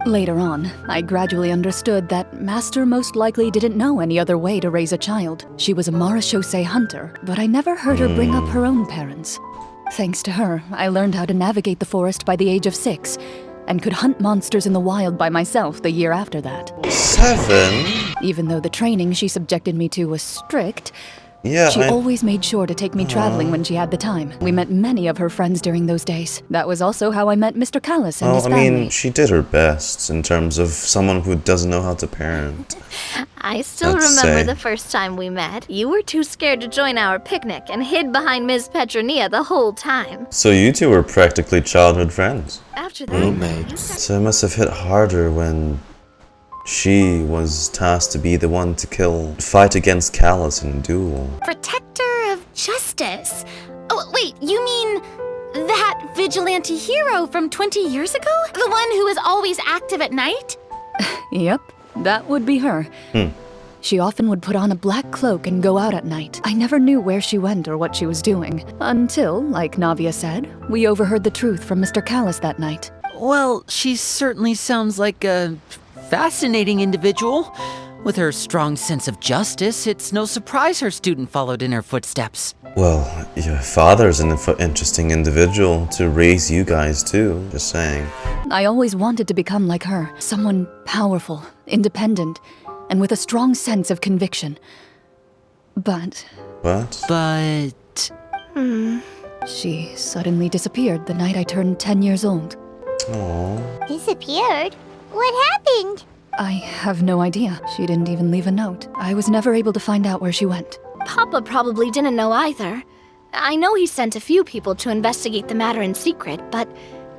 [SPEAKER 4] Later on, I gradually understood that Master most likely didn't know any other way to raise a child. She was a Marechaussee Hunter, but I never heard her bring up her own parents. Thanks to her, I learned how to navigate the forest by the age of 6, and could hunt monsters in the wild by myself the year after that.
[SPEAKER 1] 7?
[SPEAKER 4] Even though the training she subjected me to was strict,
[SPEAKER 1] Yeah,
[SPEAKER 4] she always made sure to take me traveling when she had the time. We met many of her friends during those days. That was also how I met Mr. Callis and his
[SPEAKER 1] I
[SPEAKER 4] family.
[SPEAKER 1] mean, she did her best in terms of someone who doesn't know how to parent.
[SPEAKER 3] I still
[SPEAKER 1] Let's
[SPEAKER 3] remember
[SPEAKER 1] say.
[SPEAKER 3] the first time we met. You were too scared to join our picnic and hid behind Ms. Petronia the whole time.
[SPEAKER 1] So you two were practically childhood friends.
[SPEAKER 3] After that,
[SPEAKER 1] So it must have hit harder when she was tasked to be the one to fight against Callus in a duel.
[SPEAKER 6] Protector of justice. Oh, wait, you mean that vigilante hero from 20 years ago? The one who is always active at night?
[SPEAKER 4] Yep, that would be her. She often would put on a black cloak and go out at night. I never knew where she went or what she was doing. Until, like Navia said, we overheard the truth from Mr. Callis that night.
[SPEAKER 5] Well, she certainly sounds like a fascinating individual. With her strong sense of justice, it's no surprise her student followed in her footsteps.
[SPEAKER 1] Well, your father's an interesting individual to raise you guys too, just saying.
[SPEAKER 4] I always wanted to become like her. Someone powerful, independent, and with a strong sense of conviction. But
[SPEAKER 1] What?
[SPEAKER 4] she suddenly disappeared the night I turned 10 years old.
[SPEAKER 1] Aww.
[SPEAKER 11] Disappeared? What happened?
[SPEAKER 4] I have no idea. She didn't even leave a note. I was never able to find out where she went.
[SPEAKER 3] Papa probably didn't know either. I know he sent a few people to investigate the matter in secret, but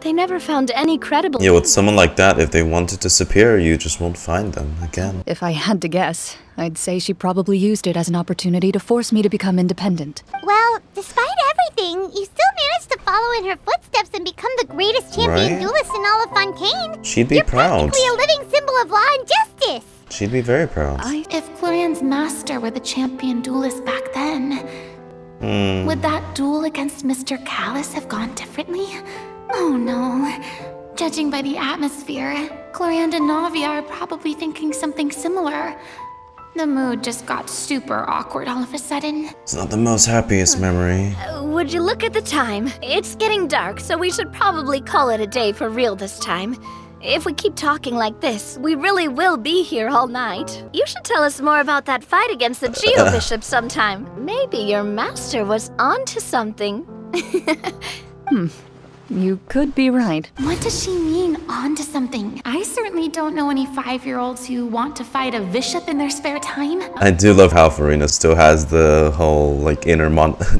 [SPEAKER 3] they never found any credible...
[SPEAKER 1] Yeah, with someone like that, if they want to disappear, you just won't find them again.
[SPEAKER 4] If I had to guess, I'd say she probably used it as an opportunity to force me to become independent.
[SPEAKER 11] Well, despite everything, you still managed to follow in her footsteps and become the greatest champion
[SPEAKER 1] Right?
[SPEAKER 11] duelist in all of Fontaine.
[SPEAKER 1] She'd be
[SPEAKER 11] You're
[SPEAKER 1] proud.
[SPEAKER 11] practically a living symbol of law and justice.
[SPEAKER 1] She'd be very proud.
[SPEAKER 6] If Clorinde's master were the champion duelist back then, would that duel against Mr. Callis have gone differently? Oh no. Judging by the atmosphere, Clorinde and Navia are probably thinking something similar. The mood just got super awkward all of a sudden.
[SPEAKER 1] It's not the most happiest memory.
[SPEAKER 3] Would you look at the time? It's getting dark, so we should probably call it a day for real this time. if we keep talking like this, we really will be here all night. You should tell us more about that fight against the Geo-Bishop sometime. Maybe your master was onto something.
[SPEAKER 4] You could be right.
[SPEAKER 6] What does she mean, onto something? I certainly don't know any 5-year-olds who want to fight a bishop in their spare time.
[SPEAKER 1] I do love how Freminet still has the whole, like, inner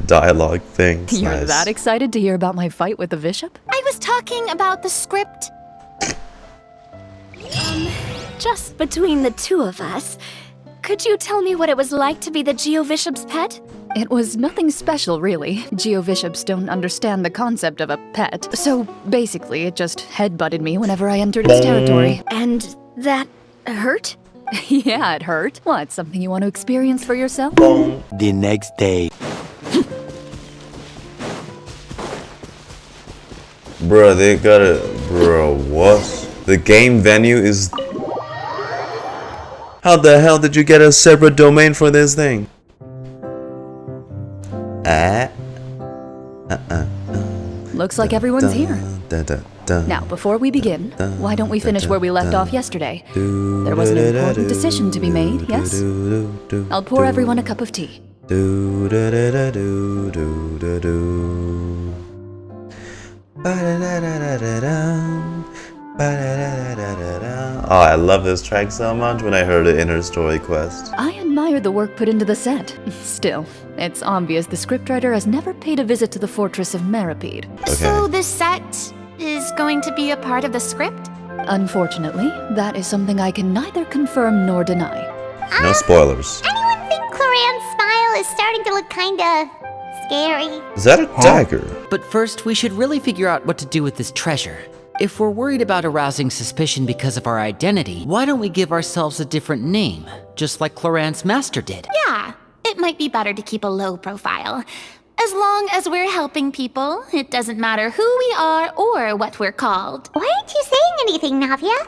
[SPEAKER 1] dialogue thing. It's
[SPEAKER 4] You're
[SPEAKER 1] nice.
[SPEAKER 4] that excited to hear about my fight with the bishop?
[SPEAKER 6] I was talking about the script.
[SPEAKER 3] Just between the two of us, could you tell me what it was like to be the Geo-Bishop's pet?
[SPEAKER 4] It was nothing special, really. Geo-Bishops don't understand the concept of a pet. So, basically, it just headbutted me whenever I entered its territory.
[SPEAKER 3] And that hurt?
[SPEAKER 4] Yeah, it hurt. What, something you want to experience for yourself?
[SPEAKER 13] The next day.
[SPEAKER 1] Bruh, they gotta... Bro, what? The game venue is... How the hell did you get a separate domain for this thing?
[SPEAKER 4] Looks like everyone's here. Now, before we begin, why don't we finish where we left off yesterday? There was an important decision to be made, yes? I'll pour everyone a cup of tea.
[SPEAKER 1] Oh, I love this track so much when I heard it in her story quest.
[SPEAKER 4] I admire the work put into the set. Still, it's obvious the scriptwriter has never paid a visit to the fortress of Meripede.
[SPEAKER 1] Okay.
[SPEAKER 6] So this set is going to be a part of the script?
[SPEAKER 4] Unfortunately, that is something I can neither confirm nor deny.
[SPEAKER 1] No spoilers.
[SPEAKER 11] Anyone think Clorinde's smile is starting to look kinda scary?
[SPEAKER 1] Is that a dagger?
[SPEAKER 5] But first, we should really figure out what to do with this treasure. If we're worried about arousing suspicion because of our identity, why don't we give ourselves a different name, just like Clorinde's master did?
[SPEAKER 6] Yeah, it might be better to keep a low profile. As long as we're helping people, it doesn't matter who we are or what we're called.
[SPEAKER 11] Why aren't you saying anything, Navia?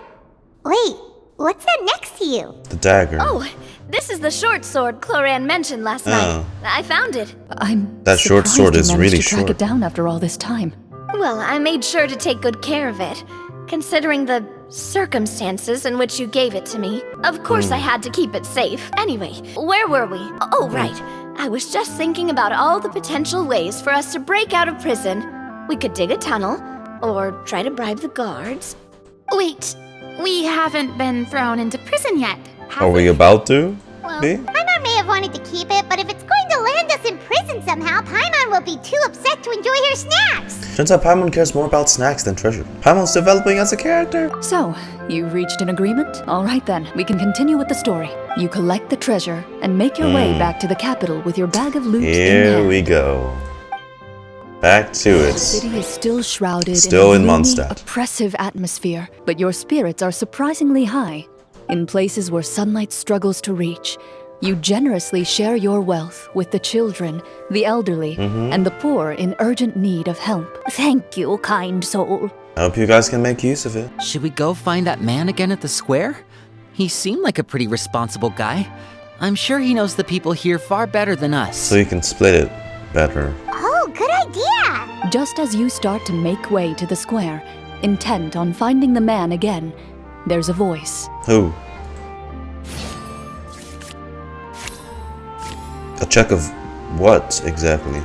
[SPEAKER 11] Wait, what's that next to you?
[SPEAKER 1] The dagger.
[SPEAKER 3] Oh, this is the short sword Clorinde mentioned last night. I found it.
[SPEAKER 4] That
[SPEAKER 1] short sword is really
[SPEAKER 4] to track
[SPEAKER 1] short.
[SPEAKER 4] it down after all this time.
[SPEAKER 3] Well, I made sure to take good care of it, considering the circumstances in which you gave it to me. Of course I had to keep it safe. Anyway, where were we? Oh, right. I was just thinking about all the potential ways for us to break out of prison. We could dig a tunnel, or try to bribe the guards.
[SPEAKER 6] Wait, we haven't been thrown into prison yet, have
[SPEAKER 1] Are we about to?
[SPEAKER 11] Well,
[SPEAKER 1] be?
[SPEAKER 11] Paimon may have wanted to keep it, but if it's going to land us in prison somehow, Paimon will be too upset to enjoy her snacks.
[SPEAKER 1] Turns out Paimon cares more about snacks than treasure. Paimon's developing as a character.
[SPEAKER 4] So, you reached an agreement? Alright then, we can continue with the story. You collect the treasure, and make your way back to the capital with your bag of loot in
[SPEAKER 1] Here
[SPEAKER 4] hand.
[SPEAKER 1] we go. Back to it.
[SPEAKER 4] The city is still shrouded
[SPEAKER 1] Still
[SPEAKER 4] in
[SPEAKER 1] in
[SPEAKER 4] a gloomy,
[SPEAKER 1] Mondstadt.
[SPEAKER 4] oppressive atmosphere, but your spirits are surprisingly high. In places where sunlight struggles to reach, you generously share your wealth with the children, the elderly, and the poor in urgent need of help. Thank you, kind soul.
[SPEAKER 1] I hope you guys can make use of it.
[SPEAKER 5] Should we go find that man again at the square? He seemed like a pretty responsible guy. I'm sure he knows the people here far better than us.
[SPEAKER 1] So you can split it better.
[SPEAKER 11] Oh, good idea!
[SPEAKER 4] Just as you start to make way to the square, intent on finding the man again, there's a voice.
[SPEAKER 1] Who? A check of what, exactly?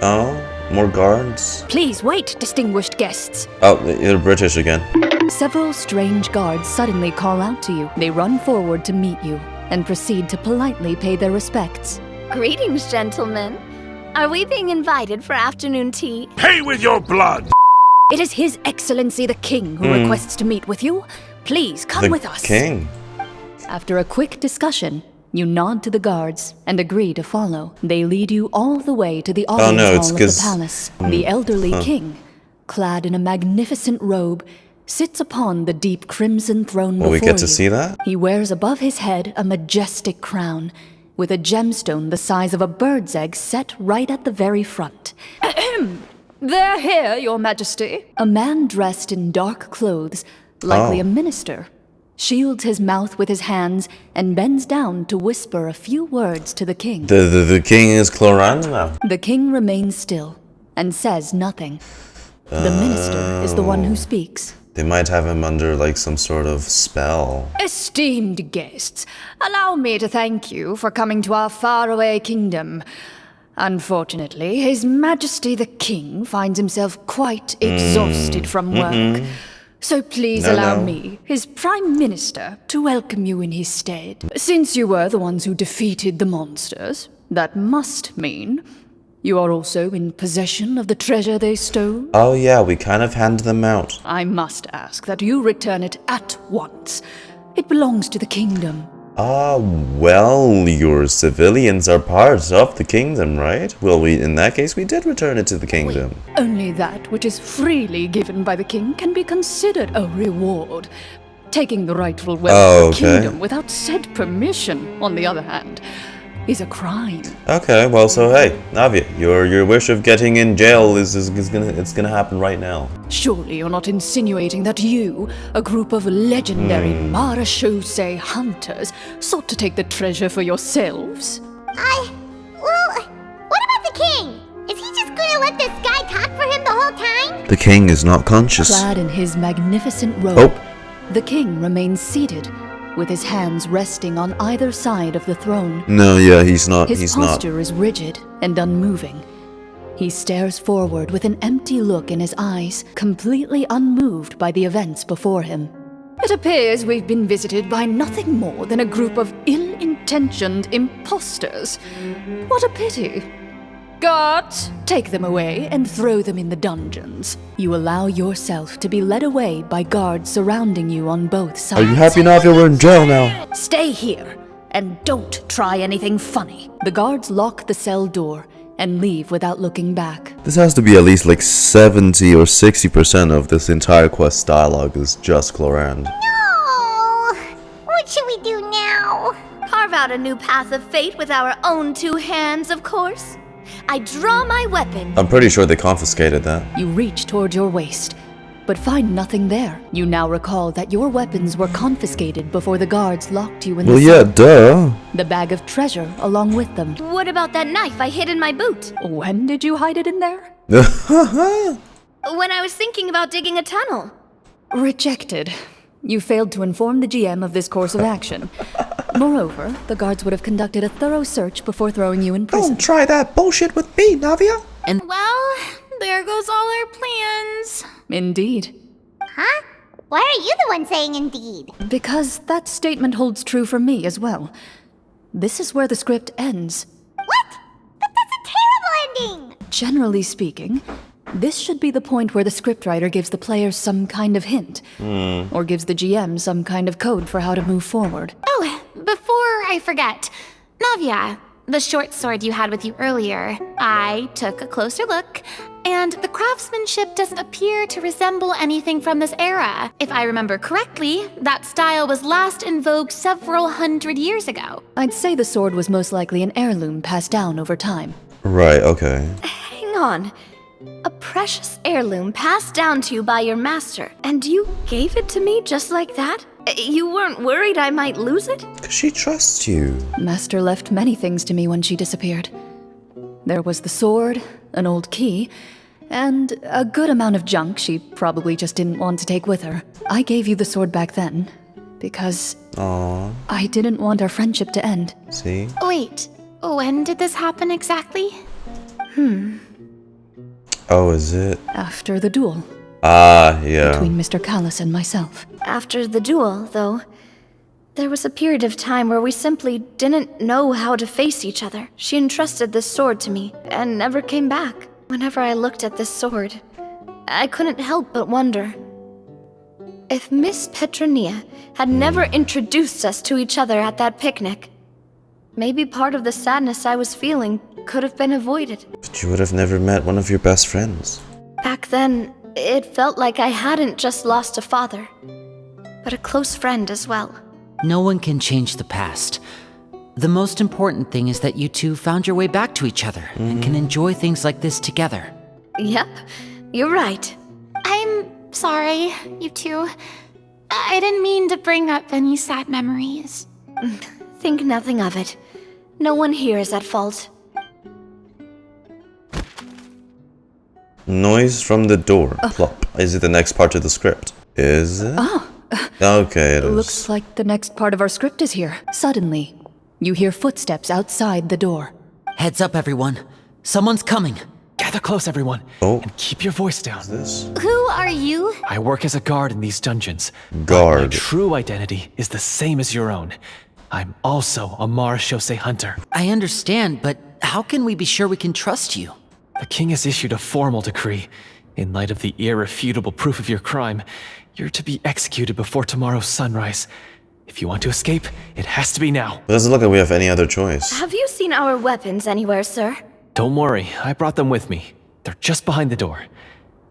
[SPEAKER 1] Oh, more guards?
[SPEAKER 4] Please wait, distinguished guests.
[SPEAKER 1] Oh, you're British again.
[SPEAKER 4] Several strange guards suddenly call out to you. They run forward to meet you and proceed to politely pay their respects.
[SPEAKER 3] Greetings, gentlemen. Are we being invited for afternoon tea?
[SPEAKER 7] Pay with your blood!
[SPEAKER 4] It is His Excellency the King who requests to meet with you. Please come with us.
[SPEAKER 1] King.
[SPEAKER 4] After a quick discussion, you nod to the guards and agree to follow. They lead you all the way to the audience hall of the palace. The elderly king, clad in a magnificent robe, sits upon the deep crimson throne before you.
[SPEAKER 1] Will we get to see that?
[SPEAKER 4] He wears above his head a majestic crown, with a gemstone the size of a bird's egg set right at the very front. They're here, your majesty. A man dressed in dark clothes, likely a minister, shields his mouth with his hands and bends down to whisper a few words to the king.
[SPEAKER 1] The king is Clorinde now?
[SPEAKER 4] The king remains still and says nothing. The minister is the one who speaks.
[SPEAKER 1] They might have him under like some sort of spell.
[SPEAKER 4] Esteemed guests, allow me to thank you for coming to our faraway kingdom. Unfortunately, His Majesty the King finds himself quite exhausted from work. So please allow me, his Prime Minister, to welcome you in his stead. Since you were the ones who defeated the monsters, that must mean you are also in possession of the treasure they stole.
[SPEAKER 1] Oh yeah, we kind of handed them out.
[SPEAKER 4] I must ask that you return it at once. It belongs to the kingdom.
[SPEAKER 1] Well, your civilians are part of the kingdom, right? Well, in that case, we did return it to the kingdom.
[SPEAKER 4] Only that which is freely given by the king can be considered a reward. Taking the rightful wealth of the kingdom without said permission, on the other hand, is a crime.
[SPEAKER 1] Okay, well, so hey, Navia, your wish of getting in jail is gonna happen right now.
[SPEAKER 4] Surely you're not insinuating that you, a group of legendary Marechaussee Hunters, sought to take the treasure for yourselves?
[SPEAKER 11] Well, what about the king? Is he just gonna let this guy talk for him the whole time?
[SPEAKER 1] The king is not conscious.
[SPEAKER 4] Clad in his magnificent robe, the king remains seated, with his hands resting on either side of the throne.
[SPEAKER 1] No, yeah, he's not.
[SPEAKER 4] His posture is rigid and unmoving. He stares forward with an empty look in his eyes, completely unmoved by the events before him. It appears we've been visited by nothing more than a group of ill-intentioned imposters. What a pity. Guards, take them away and throw them in the dungeons. You allow yourself to be led away by guards surrounding you on both sides.
[SPEAKER 1] Are you happy, Navia? We're in jail now.
[SPEAKER 4] Stay here, and don't try anything funny. The guards lock the cell door and leave without looking back.
[SPEAKER 1] This has to be at least like 70 or 60% of this entire quest dialogue is just Clorinde.
[SPEAKER 11] No! What should we do now?
[SPEAKER 3] Carve out a new path of fate with our own two hands, of course. I draw my weapon.
[SPEAKER 1] I'm pretty sure they confiscated that.
[SPEAKER 4] You reach toward your waist, but find nothing there. You now recall that your weapons were confiscated before the guards locked you in the cell.
[SPEAKER 1] Well, yeah, duh.
[SPEAKER 4] The bag of treasure along with them.
[SPEAKER 3] What about that knife I hid in my boot?
[SPEAKER 4] When did you hide it in there?
[SPEAKER 3] When I was thinking about digging a tunnel.
[SPEAKER 4] Rejected. You failed to inform the GM of this course of action. Moreover, the guards would have conducted a thorough search before throwing you in prison.
[SPEAKER 1] Don't try that bullshit with me, Navia.
[SPEAKER 5] And
[SPEAKER 6] Well, there goes all our plans.
[SPEAKER 4] Indeed.
[SPEAKER 11] Huh? Why are you the one saying indeed?
[SPEAKER 4] Because that statement holds true for me as well. This is where the script ends.
[SPEAKER 11] What? That's a terrible ending!
[SPEAKER 4] Generally speaking, this should be the point where the scriptwriter gives the players some kind of hint, or gives the GM some kind of code for how to move forward.
[SPEAKER 6] Oh, before I forget, Navia, the short sword you had with you earlier, I took a closer look, and the craftsmanship doesn't appear to resemble anything from this era. If I remember correctly, that style was last in vogue several hundred years ago.
[SPEAKER 4] I'd say the sword was most likely an heirloom passed down over time.
[SPEAKER 1] Right, okay.
[SPEAKER 3] Hang on. A precious heirloom passed down to you by your master, and you gave it to me just like that? You weren't worried I might lose it?
[SPEAKER 1] 'Cause she trusts you.
[SPEAKER 4] Master left many things to me when she disappeared. There was the sword, an old key, and a good amount of junk she probably just didn't want to take with her. I gave you the sword back then, because
[SPEAKER 1] Aww.
[SPEAKER 4] I didn't want our friendship to end.
[SPEAKER 1] See?
[SPEAKER 6] Wait, when did this happen exactly?
[SPEAKER 1] Oh, is it?
[SPEAKER 4] After the duel
[SPEAKER 1] Ah, yeah.
[SPEAKER 4] between Mr. Callis and myself.
[SPEAKER 3] After the duel, though, there was a period of time where we simply didn't know how to face each other. She entrusted this sword to me and never came back. Whenever I looked at this sword, I couldn't help but wonder if Miss Petronia had never introduced us to each other at that picnic. Maybe part of the sadness I was feeling could have been avoided.
[SPEAKER 1] But you would have never met one of your best friends.
[SPEAKER 3] Back then, it felt like I hadn't just lost a father, but a close friend as well.
[SPEAKER 5] no one can change the past. The most important thing is that you two found your way back to each other and can enjoy things like this together.
[SPEAKER 3] Yep, you're right.
[SPEAKER 6] I'm sorry, you two. I didn't mean to bring up any sad memories.
[SPEAKER 3] Think nothing of it. No one here is at fault.
[SPEAKER 1] Noise from the door. Plop. Is it the next part of the script? Is it?
[SPEAKER 4] Ah,
[SPEAKER 1] Okay, it is.
[SPEAKER 4] looks like the next part of our script is here. Suddenly, you hear footsteps outside the door.
[SPEAKER 5] Heads up, everyone. Someone's coming.
[SPEAKER 8] Gather close, everyone,
[SPEAKER 1] Oh,
[SPEAKER 8] and keep your voice down.
[SPEAKER 1] this
[SPEAKER 6] Who are you?
[SPEAKER 8] I work as a guard in these dungeons. My
[SPEAKER 1] guard.
[SPEAKER 8] true identity is the same as your own. I'm also a Marechaussee Hunter.
[SPEAKER 5] I understand, but how can we be sure we can trust you?
[SPEAKER 8] The king has issued a formal decree. In light of the irrefutable proof of your crime, you're to be executed before tomorrow's sunrise. If you want to escape, it has to be now.
[SPEAKER 1] It doesn't look like we have any other choice.
[SPEAKER 3] Have you seen our weapons anywhere, sir?
[SPEAKER 8] Don't worry, I brought them with me. They're just behind the door.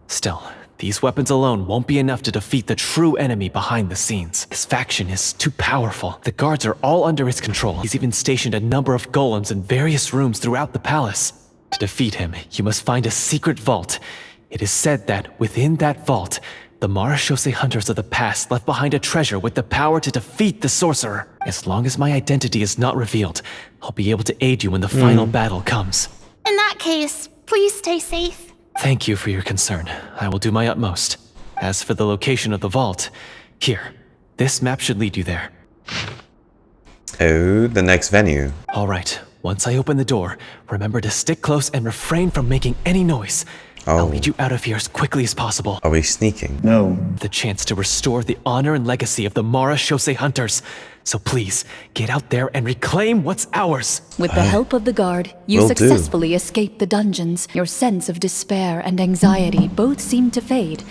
[SPEAKER 8] Still, these weapons alone won't be enough to defeat the true enemy behind the scenes. This faction is too powerful. The guards are all under his control. He's even stationed a number of golems in various rooms throughout the palace. To defeat him, you must find a secret vault. It is said that within that vault, the Marechaussee Hunters of the past left behind a treasure with the power to defeat the sorcerer. As long as my identity is not revealed, I'll be able to aid you when the final battle comes.
[SPEAKER 6] In that case, please stay safe.
[SPEAKER 8] Thank you for your concern. I will do my utmost. As for the location of the vault, here, this map should lead you there.
[SPEAKER 1] Oh, the next venue.
[SPEAKER 8] All right, once I open the door, remember to stick close and refrain from making any noise. I'll lead you out of here as quickly as possible.
[SPEAKER 1] Are we sneaking?
[SPEAKER 12] No.
[SPEAKER 8] The chance to restore the honor and legacy of the Marechaussee Hunters. So please, get out there and reclaim what's ours.
[SPEAKER 4] With the help of the guard, you
[SPEAKER 1] Will do.
[SPEAKER 4] successfully escape the dungeons. Your sense of despair and anxiety both seem to fade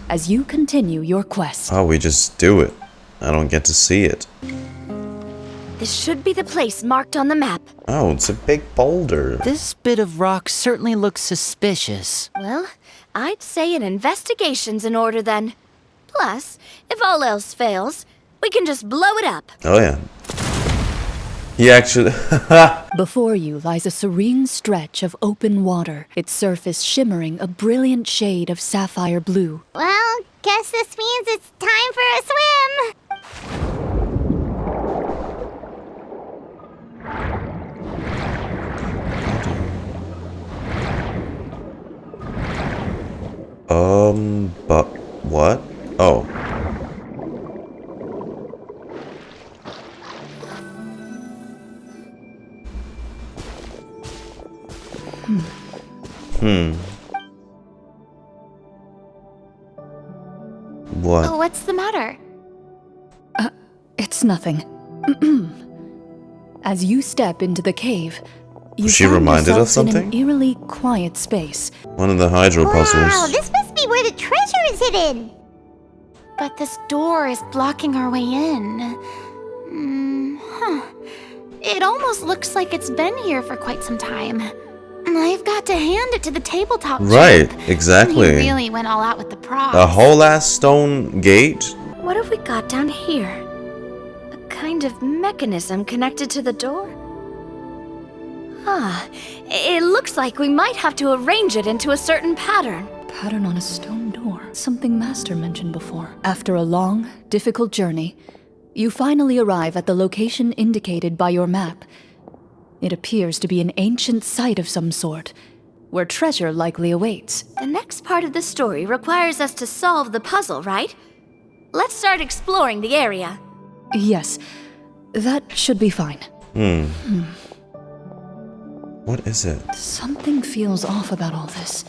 [SPEAKER 4] as you continue your quest.
[SPEAKER 1] Oh, we just do it. I don't get to see it.
[SPEAKER 3] This should be the place marked on the map.
[SPEAKER 1] Oh, it's a big boulder.
[SPEAKER 5] This bit of rock certainly looks suspicious.
[SPEAKER 3] Well, I'd say an investigation's in order then. Plus, if all else fails, we can just blow it up.
[SPEAKER 1] Oh, yeah. He actually...
[SPEAKER 4] Before you lies a serene stretch of open water, its surface shimmering a brilliant shade of sapphire blue.
[SPEAKER 11] Well, guess this means it's time for a swim.
[SPEAKER 1] But what? Oh. What?
[SPEAKER 6] Oh, what's the matter?
[SPEAKER 4] It's nothing. As you step into the cave, you
[SPEAKER 1] Was she
[SPEAKER 4] find
[SPEAKER 1] reminded of
[SPEAKER 4] yourselves in
[SPEAKER 1] something?
[SPEAKER 4] an eerily quiet space.
[SPEAKER 1] One of the hydro
[SPEAKER 11] Wow,
[SPEAKER 1] puzzles.
[SPEAKER 11] this must be where the treasure is hidden.
[SPEAKER 6] But this door is blocking our way in. It almost looks like it's been here for quite some time. I've got to hand it to the tabletop
[SPEAKER 1] Right,
[SPEAKER 6] champ.
[SPEAKER 1] exactly.
[SPEAKER 6] He really went all out with the props.
[SPEAKER 1] A whole ass stone gate?
[SPEAKER 3] What have we got down here? A kind of mechanism connected to the door? Ah, it looks like we might have to arrange it into a certain pattern.
[SPEAKER 4] Pattern on a stone door. Something Master mentioned before. After a long, difficult journey, you finally arrive at the location indicated by your map. It appears to be an ancient site of some sort, where treasure likely awaits.
[SPEAKER 3] The next part of the story requires us to solve the puzzle, right? Let's start exploring the area.
[SPEAKER 4] Yes, that should be fine.
[SPEAKER 1] What is it?
[SPEAKER 4] Something feels off about all this.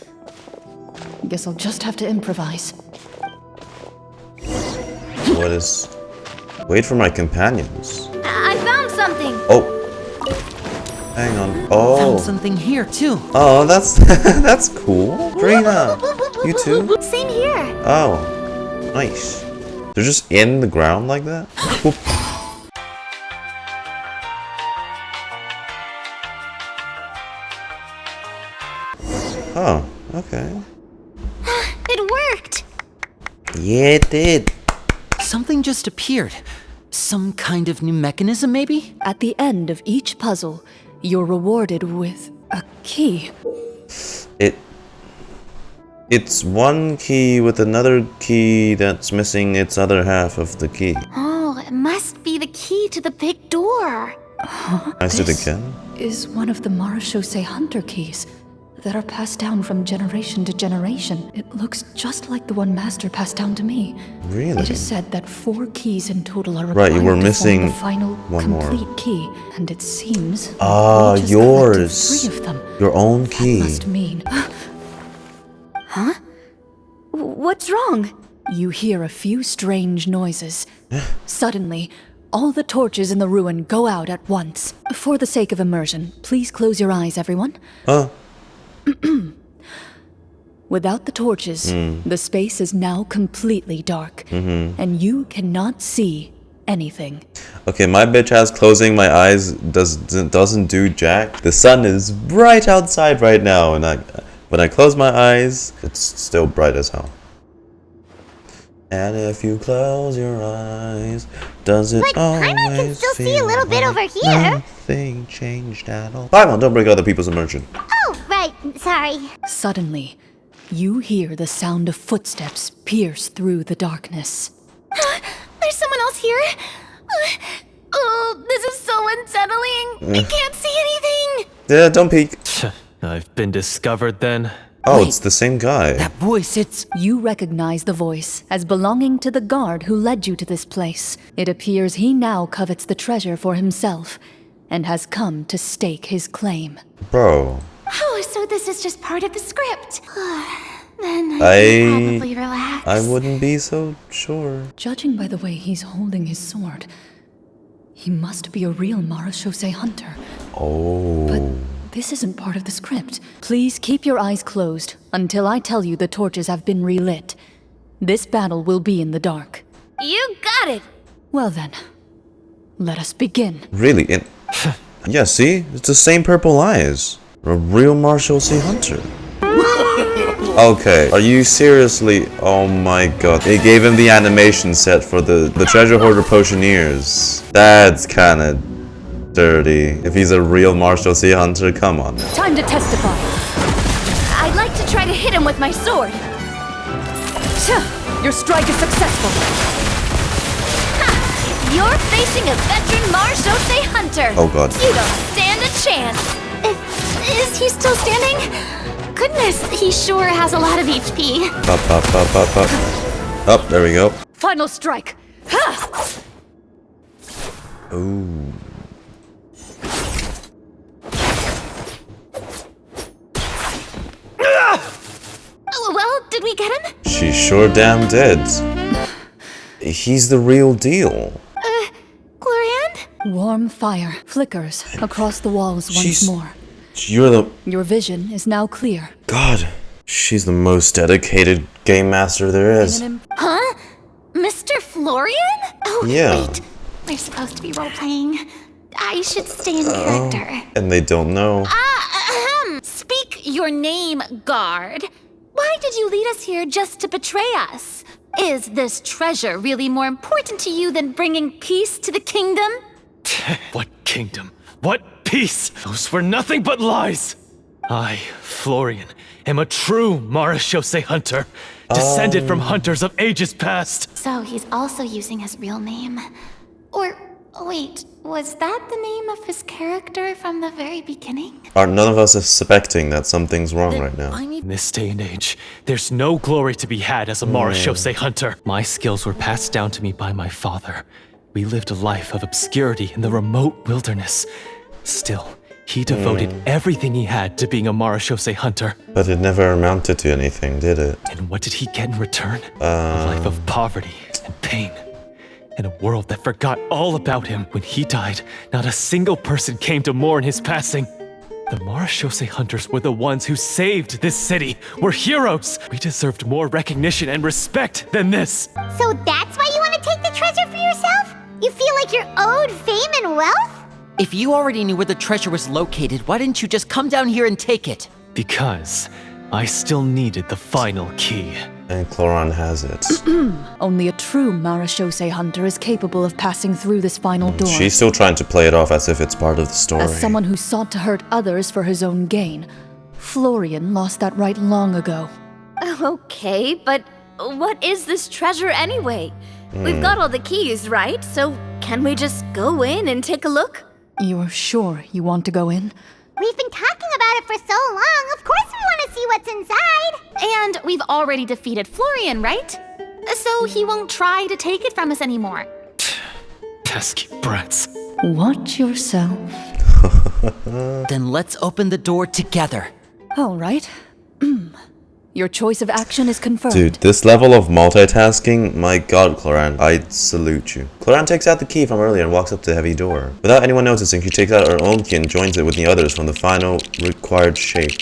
[SPEAKER 4] Guess I'll just have to improvise.
[SPEAKER 1] What is... Wait for my companions.
[SPEAKER 3] I found something!
[SPEAKER 1] Oh. Hang on. Oh.
[SPEAKER 5] Found something here too.
[SPEAKER 1] Oh, that's... that's cool. Karina, you too?
[SPEAKER 3] Same here!
[SPEAKER 1] Oh. Nice. They're just in the ground like that? Whoop. Oh, okay.
[SPEAKER 6] It worked!
[SPEAKER 1] Yeah, it did.
[SPEAKER 5] Something just appeared. Some kind of new mechanism, maybe?
[SPEAKER 4] At the end of each puzzle, you're rewarded with a key.
[SPEAKER 1] It's one key with another key that's missing its other half of the key.
[SPEAKER 6] Oh, it must be the key to the big door.
[SPEAKER 1] I said again.
[SPEAKER 4] Is one of the Marechaussee Hunter keys. that are passed down from generation to generation. It looks just like the one Master passed down to me.
[SPEAKER 1] Really?
[SPEAKER 4] It is said that 4 keys in total are
[SPEAKER 1] Right,
[SPEAKER 4] required
[SPEAKER 1] you were
[SPEAKER 4] to
[SPEAKER 1] missing
[SPEAKER 4] form the final
[SPEAKER 1] one more.
[SPEAKER 4] complete key, and it seems we just
[SPEAKER 1] yours.
[SPEAKER 4] collected 3 of them.
[SPEAKER 1] Your own key.
[SPEAKER 4] That must mean.
[SPEAKER 3] Huh? What's wrong?
[SPEAKER 4] You hear a few strange noises. Suddenly, all the torches in the ruin go out at once. For the sake of immersion, please close your eyes, everyone.
[SPEAKER 1] Huh?
[SPEAKER 4] Without the torches, the space is now completely dark, and you cannot see anything.
[SPEAKER 1] Okay, my bitch ass closing my eyes doesn't do jack. The sun is bright outside right now, and when I close my eyes, it's still bright as hell. And if you close your eyes, does it always
[SPEAKER 11] Paimon can still see a
[SPEAKER 1] feel
[SPEAKER 11] little bit
[SPEAKER 1] like
[SPEAKER 11] over here.
[SPEAKER 1] nothing changed at all? Paimon, don't break other people's immersion.
[SPEAKER 11] Oh, right. Sorry.
[SPEAKER 4] Suddenly, you hear the sound of footsteps pierce through the darkness.
[SPEAKER 6] There's someone else here. Oh, this is so unsettling. I can't see anything.
[SPEAKER 1] Yeah, don't peek.
[SPEAKER 8] I've been discovered then.
[SPEAKER 1] Oh, it's the same guy.
[SPEAKER 5] That voice, it's...
[SPEAKER 4] You recognize the voice as belonging to the guard who led you to this place. It appears he now covets the treasure for himself and has come to stake his claim.
[SPEAKER 1] Bro.
[SPEAKER 6] Oh, so this is just part of the script. Then
[SPEAKER 1] I
[SPEAKER 6] can probably relax.
[SPEAKER 1] I wouldn't be so sure.
[SPEAKER 4] Judging by the way he's holding his sword, he must be a real Marechaussee Hunter.
[SPEAKER 1] Oh.
[SPEAKER 4] But this isn't part of the script. Please keep your eyes closed until I tell you the torches have been relit. This battle will be in the dark.
[SPEAKER 3] You got it!
[SPEAKER 4] Well then, let us begin.
[SPEAKER 1] Really? Yeah, see? It's the same purple eyes. A real Marechaussee Hunter. Okay, are you seriously? Oh my god. They gave him the animation set for the Treasure Hoarder Potioneers. That's kinda dirty. If he's a real Marechaussee Hunter, come on.
[SPEAKER 4] Time to testify.
[SPEAKER 3] I'd like to try to hit him with my sword.
[SPEAKER 4] Your strike is successful.
[SPEAKER 3] Ha! You're facing a veteran Marechaussee Hunter.
[SPEAKER 1] Oh god.
[SPEAKER 3] You don't stand a chance.
[SPEAKER 6] Is he still standing? Goodness, he sure has a lot of HP.
[SPEAKER 1] Pop, pop, pop, pop, pop. Oh, there we go.
[SPEAKER 4] Final strike. Ha!
[SPEAKER 1] Ooh.
[SPEAKER 6] Oh, well, did we get him?
[SPEAKER 1] She sure damn did. He's the real deal.
[SPEAKER 6] Clorinde?
[SPEAKER 4] Warm fire flickers across the walls once more.
[SPEAKER 1] You're the...
[SPEAKER 4] Your vision is now clear.
[SPEAKER 1] God. She's the most dedicated game master there is.
[SPEAKER 6] Huh? Mr. Florian? Oh,
[SPEAKER 1] Yeah.
[SPEAKER 6] wait. We're supposed to be role-playing. I should stay in character.
[SPEAKER 1] And they don't know.
[SPEAKER 6] Speak your name, guard. Why did you lead us here just to betray us? Is this treasure really more important to you than bringing peace to the kingdom?
[SPEAKER 8] What kingdom? What peace? Those were nothing but lies! I, Florian, am a true Marechaussee Hunter, descended from hunters of ages past.
[SPEAKER 6] So he's also using his real name. Or, wait, was that the name of his character from the very beginning?
[SPEAKER 1] Are none of us suspecting that something's wrong right now?
[SPEAKER 8] In this day and age, there's no glory to be had as a Marechaussee Hunter. My skills were passed down to me by my father. We lived a life of obscurity in the remote wilderness. Still, he devoted everything he had to being a Marechaussee Hunter.
[SPEAKER 1] But it never amounted to anything, did it?
[SPEAKER 8] And what did he get in return? A life of poverty and pain. In a world that forgot all about him. When he died, not a single person came to mourn his passing. The Marechaussee Hunters were the ones who saved this city. We're heroes. We deserved more recognition and respect than this.
[SPEAKER 11] So that's why you want to take the treasure for yourself? You feel like you're owed fame and wealth?
[SPEAKER 5] If you already knew where the treasure was located, why didn't you just come down here and take it?
[SPEAKER 8] Because I still needed the final key.
[SPEAKER 1] And Clorinde has it.
[SPEAKER 4] Only a true Marechaussee Hunter is capable of passing through this final door.
[SPEAKER 1] She's still trying to play it off as if it's part of the story.
[SPEAKER 4] As someone who sought to hurt others for his own gain, Florian lost that right long ago.
[SPEAKER 3] Okay, but what is this treasure anyway? We've got all the keys, right? So can we just go in and take a look?
[SPEAKER 4] You're sure you want to go in?
[SPEAKER 11] We've been talking about about it for so long. Of course we want to see what's inside.
[SPEAKER 6] And we've already defeated Florian, right? So he won't try to take it from us anymore.
[SPEAKER 8] Pesky brats.
[SPEAKER 4] Watch yourself.
[SPEAKER 5] Then let's open the door together.
[SPEAKER 4] All right. Your choice of action is confirmed.
[SPEAKER 1] Dude, this level of multitasking, my god, Clorinde, I salute you. Clorinde takes out the key from earlier and walks up to the heavy door. Without anyone noticing, she takes out her own key and joins it with the others from the final required shape.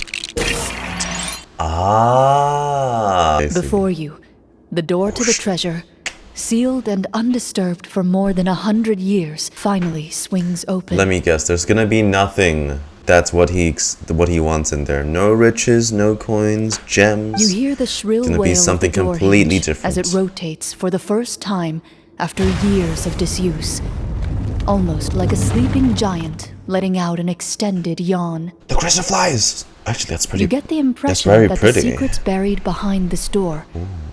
[SPEAKER 1] Ah.
[SPEAKER 4] Before you, the door to the treasure, sealed and undisturbed for more than 100 years, finally swings open.
[SPEAKER 1] Let me guess, there's gonna be nothing. That's what he wants in there. No riches, no coins, gems.
[SPEAKER 4] You hear the shrill
[SPEAKER 1] gonna
[SPEAKER 4] wail
[SPEAKER 1] be something
[SPEAKER 4] of the door
[SPEAKER 1] completely
[SPEAKER 4] hinge
[SPEAKER 1] different.
[SPEAKER 4] as it rotates for the first time after years of disuse. Almost like a sleeping giant letting out an extended yawn.
[SPEAKER 1] The crystal flies! Actually, that's pretty.
[SPEAKER 4] You get the impression
[SPEAKER 1] very
[SPEAKER 4] that
[SPEAKER 1] pretty.
[SPEAKER 4] the secrets buried behind this door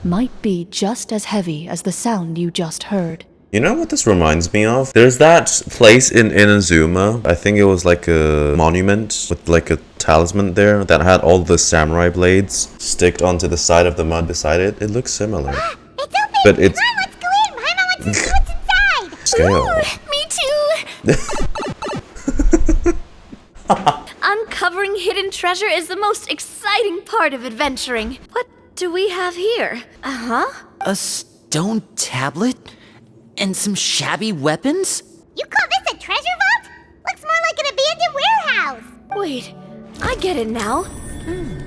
[SPEAKER 4] might be just as heavy as the sound you just heard.
[SPEAKER 1] You know what this reminds me of? There's that place in Inazuma. I think it was like a monument with like a talisman there that had all the samurai blades sticked onto the side of the mud beside it. It looks similar.
[SPEAKER 11] It's open!
[SPEAKER 1] But it's...
[SPEAKER 11] Come on, let's go in! Paimon wants to see what's inside!
[SPEAKER 1] Scale.
[SPEAKER 6] Me too!
[SPEAKER 3] Uncovering hidden treasure is the most exciting part of adventuring. What do we have here?
[SPEAKER 5] A stone tablet? And some shabby weapons?
[SPEAKER 11] You call this a treasure vault? Looks more like an abandoned warehouse.
[SPEAKER 3] Wait, I get it now.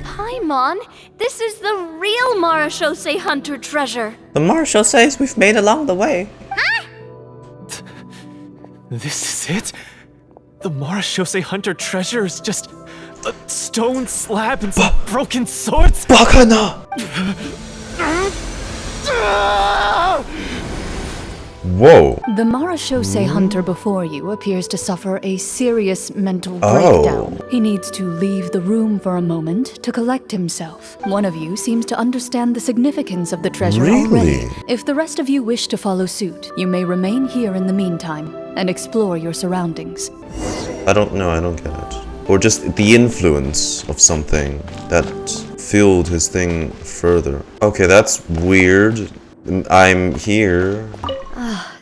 [SPEAKER 3] Paimon, this is the real Marechaussee Hunter treasure.
[SPEAKER 1] The Marechaussees we've made along the way.
[SPEAKER 11] Huh?
[SPEAKER 8] This is it? The Marechaussee Hunter treasure is just a stone slab and some broken swords?
[SPEAKER 1] Bakana! Whoa.
[SPEAKER 4] The Marechaussee Hunter before you appears to suffer a serious mental
[SPEAKER 1] Oh.
[SPEAKER 4] breakdown. He needs to leave the room for a moment to collect himself. One of you seems to understand the significance of the treasure already.
[SPEAKER 1] Really?
[SPEAKER 4] If the rest of you wish to follow suit, you may remain here in the meantime and explore your surroundings.
[SPEAKER 1] I don't know, I don't get it. Or just the influence of something that fueled his thing further. Okay, that's weird. I'm here.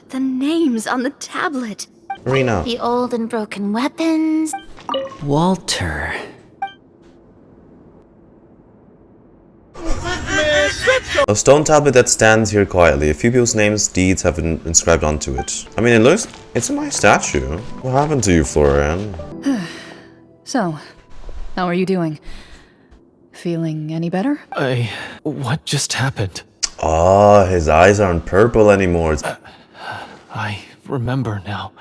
[SPEAKER 3] The names on the tablet.
[SPEAKER 1] Marina.
[SPEAKER 6] The old and broken weapons.
[SPEAKER 5] Walter.
[SPEAKER 1] A stone tablet that stands here quietly. A few people's names, deeds have been inscribed onto it. I mean, it's a nice statue. What happened to you, Florian?
[SPEAKER 4] So, how are you doing? Feeling any better?
[SPEAKER 8] What just happened?
[SPEAKER 1] Oh, his eyes aren't purple anymore.
[SPEAKER 8] I remember now.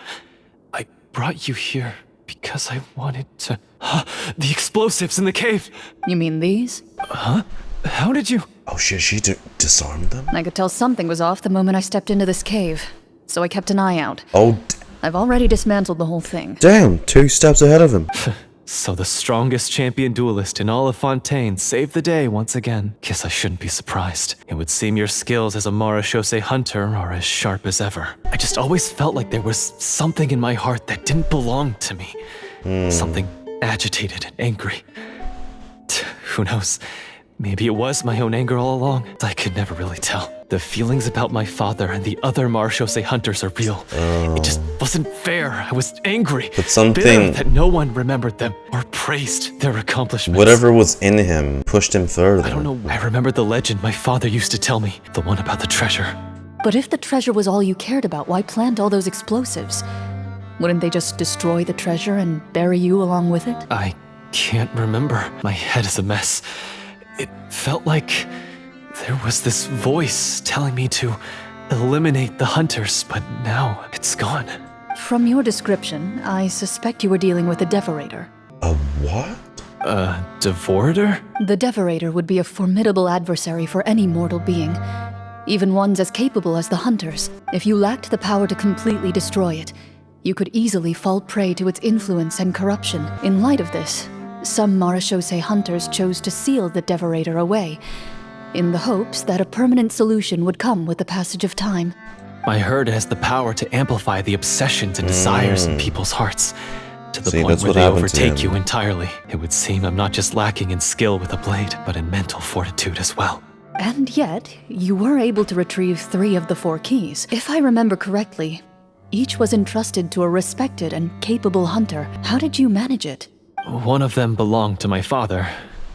[SPEAKER 8] I brought you here because I wanted to... The explosives in the cave!
[SPEAKER 4] You mean these?
[SPEAKER 8] Huh? How did you...
[SPEAKER 1] Oh shit, she disarmed them?
[SPEAKER 4] I could tell something was off the moment I stepped into this cave, so I kept an eye out.
[SPEAKER 1] Oh,
[SPEAKER 4] I've already dismantled the whole thing.
[SPEAKER 1] damn, 2 steps ahead of him.
[SPEAKER 8] So the strongest champion duelist in all of Fontaine saved the day once again. Guess I shouldn't be surprised. It would seem your skills as a Marechaussee Hunter are as sharp as ever. I just always felt like there was something in my heart that didn't belong to me. Something agitated and angry. Who knows? Maybe it was my own anger all along. I could never really tell. The feelings about my father and the other Marechaussee Hunters are real. It just wasn't fair. I was angry.
[SPEAKER 1] But something...
[SPEAKER 8] Bitter that no one remembered them or praised their accomplishments.
[SPEAKER 1] Whatever was in him pushed him further.
[SPEAKER 8] I don't know. I remember the legend my father used to tell me. The one about the treasure.
[SPEAKER 4] But if the treasure was all you cared about, why plant all those explosives? Wouldn't they just destroy the treasure and bury you along with it?
[SPEAKER 8] I can't remember. My head is a mess. It felt like there was this voice telling me to eliminate the hunters, but now it's gone.
[SPEAKER 4] From your description, I suspect you were dealing with a Devorator.
[SPEAKER 1] A what?
[SPEAKER 8] A Devorator?
[SPEAKER 4] The Devorator would be a formidable adversary for any mortal being, even ones as capable as the Hunters. If you lacked the power to completely destroy it, you could easily fall prey to its influence and corruption. In light of this, some Marechaussee Hunters chose to seal the Devorator away, in the hopes that a permanent solution would come with the passage of time.
[SPEAKER 8] I heard it has the power to amplify the obsessions and desires in people's hearts. To the
[SPEAKER 1] See,
[SPEAKER 8] point
[SPEAKER 1] that's
[SPEAKER 8] where
[SPEAKER 1] what
[SPEAKER 8] they
[SPEAKER 1] happened to
[SPEAKER 8] overtake
[SPEAKER 1] him.
[SPEAKER 8] you entirely. It would seem I'm not just lacking in skill with a blade, but in mental fortitude as well.
[SPEAKER 4] And yet, you were able to retrieve 3 of the 4 keys. If I remember correctly, each was entrusted to a respected and capable hunter. How did you manage it?
[SPEAKER 8] One of them belonged to my father.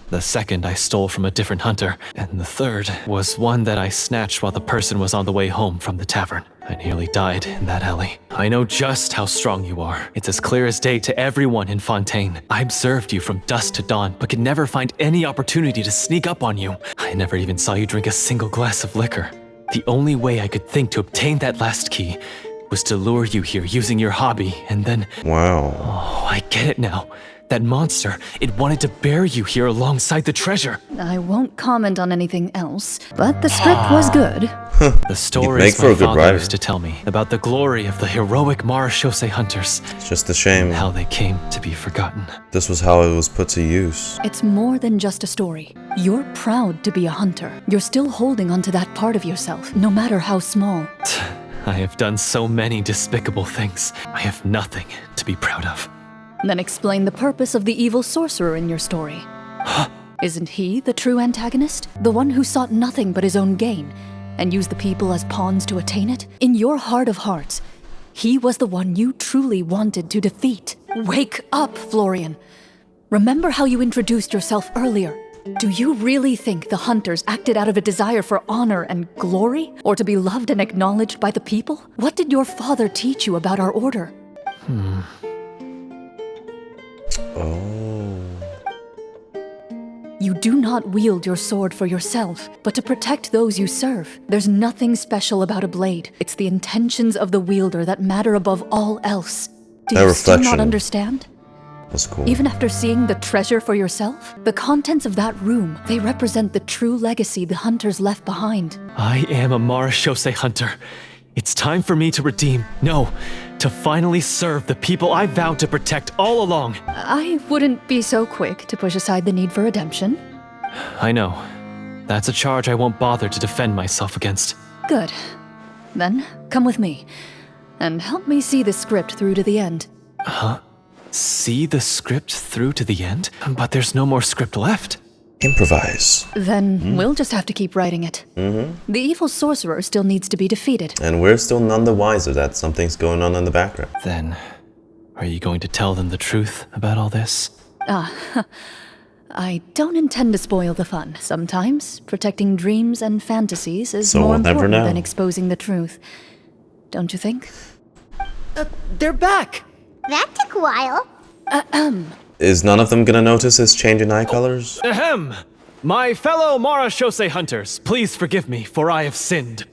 [SPEAKER 8] The second I stole from a different hunter, and the third was one that I snatched while the person was on the way home from the tavern. I nearly died in that alley. I know just how strong you are. It's as clear as day to everyone in Fontaine. I observed you from dusk to dawn, but could never find any opportunity to sneak up on you. I never even saw you drink a single glass of liquor. The only way I could think to obtain that last key was to lure you here using your hobby, and then...
[SPEAKER 1] Wow.
[SPEAKER 8] Oh, I get it now. That monster, it wanted to bury you here alongside the treasure.
[SPEAKER 4] I won't comment on anything else, but the script was good.
[SPEAKER 8] The stories my father used to tell me about the glory of the heroic Marechaussee Hunters.
[SPEAKER 1] It's just a shame
[SPEAKER 8] how they came to be forgotten.
[SPEAKER 1] This was how it was put to use.
[SPEAKER 4] It's more than just a story. You're proud to be a hunter. You're still holding onto that part of yourself, no matter how small.
[SPEAKER 8] I have done so many despicable things. I have nothing to be proud of.
[SPEAKER 4] Then explain the purpose of the evil sorcerer in your story. Isn't he the true antagonist? The one who sought nothing but his own gain, and used the people as pawns to attain it? In your heart of hearts, he was the one you truly wanted to defeat. Wake up, Florian. Remember how you introduced yourself earlier. Do you really think the hunters acted out of a desire for honor and glory? Or to be loved and acknowledged by the people? What did your father teach you about our order?
[SPEAKER 1] Oh.
[SPEAKER 4] You do not wield your sword for yourself, but to protect those you serve. There's nothing special about a blade. It's the intentions of the wielder that matter above all else. Do you still not understand?
[SPEAKER 1] That's cool.
[SPEAKER 4] Even after seeing the treasure for yourself? The contents of that room, they represent the true legacy the hunters left behind.
[SPEAKER 8] I am a Marechaussee Hunter. It's time for me to redeem, no, to finally serve the people I vowed to protect all along.
[SPEAKER 4] I wouldn't be so quick to push aside the need for redemption.
[SPEAKER 8] I know. That's a charge I won't bother to defend myself against.
[SPEAKER 4] Good. Then, come with me, and help me see the script through to the end.
[SPEAKER 8] Huh? See the script through to the end? But there's no more script left.
[SPEAKER 1] Improvise.
[SPEAKER 4] Then we'll just have to keep writing it. The evil sorcerer still needs to be defeated.
[SPEAKER 1] And we're still none the wiser that something's going on in the background.
[SPEAKER 8] Then, are you going to tell them the truth about all this?
[SPEAKER 4] I don't intend to spoil the fun. Sometimes protecting dreams and fantasies is
[SPEAKER 1] So
[SPEAKER 4] more
[SPEAKER 1] we'll never
[SPEAKER 4] important
[SPEAKER 1] know.
[SPEAKER 4] than exposing the truth. Don't you think?
[SPEAKER 5] They're back!
[SPEAKER 11] That took a while.
[SPEAKER 1] Is none of them gonna notice his change in eye colors?
[SPEAKER 8] Ahem! My fellow Marechaussee Hunters, please forgive me, for I have sinned.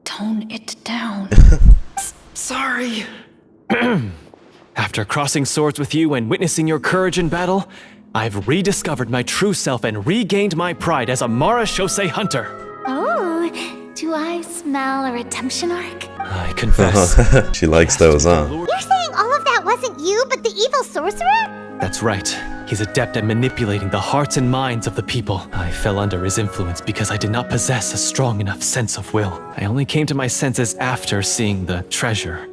[SPEAKER 4] Tone it down.
[SPEAKER 8] Sorry. After crossing swords with you and witnessing your courage in battle, I've rediscovered my true self and regained my pride as a Marechaussee Hunter.
[SPEAKER 6] Oh, do I smell a redemption arc?
[SPEAKER 8] I confess.
[SPEAKER 1] She likes those, huh?
[SPEAKER 11] You're saying all of that wasn't you, but the evil sorcerer?
[SPEAKER 8] That's right. He's adept at manipulating the hearts and minds of the people. I fell under his influence because I did not possess a strong enough sense of will. I only came to my senses after seeing the treasure.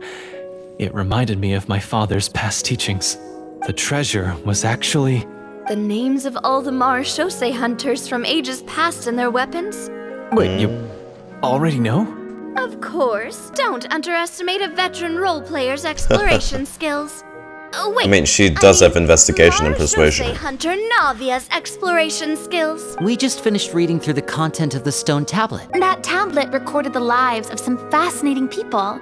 [SPEAKER 8] It reminded me of my father's past teachings. The treasure was actually...
[SPEAKER 3] The names of all the Marechaussee hunters from ages past and their weapons?
[SPEAKER 8] Wait, you already know?
[SPEAKER 3] Of course. Don't underestimate a veteran role player's exploration skills. Oh, wait.
[SPEAKER 1] I mean, she does have investigation and persuasion.
[SPEAKER 3] Marechaussee Hunter Navia's exploration skills.
[SPEAKER 5] We just finished reading through the content of the stone tablet.
[SPEAKER 6] That tablet recorded the lives of some fascinating people.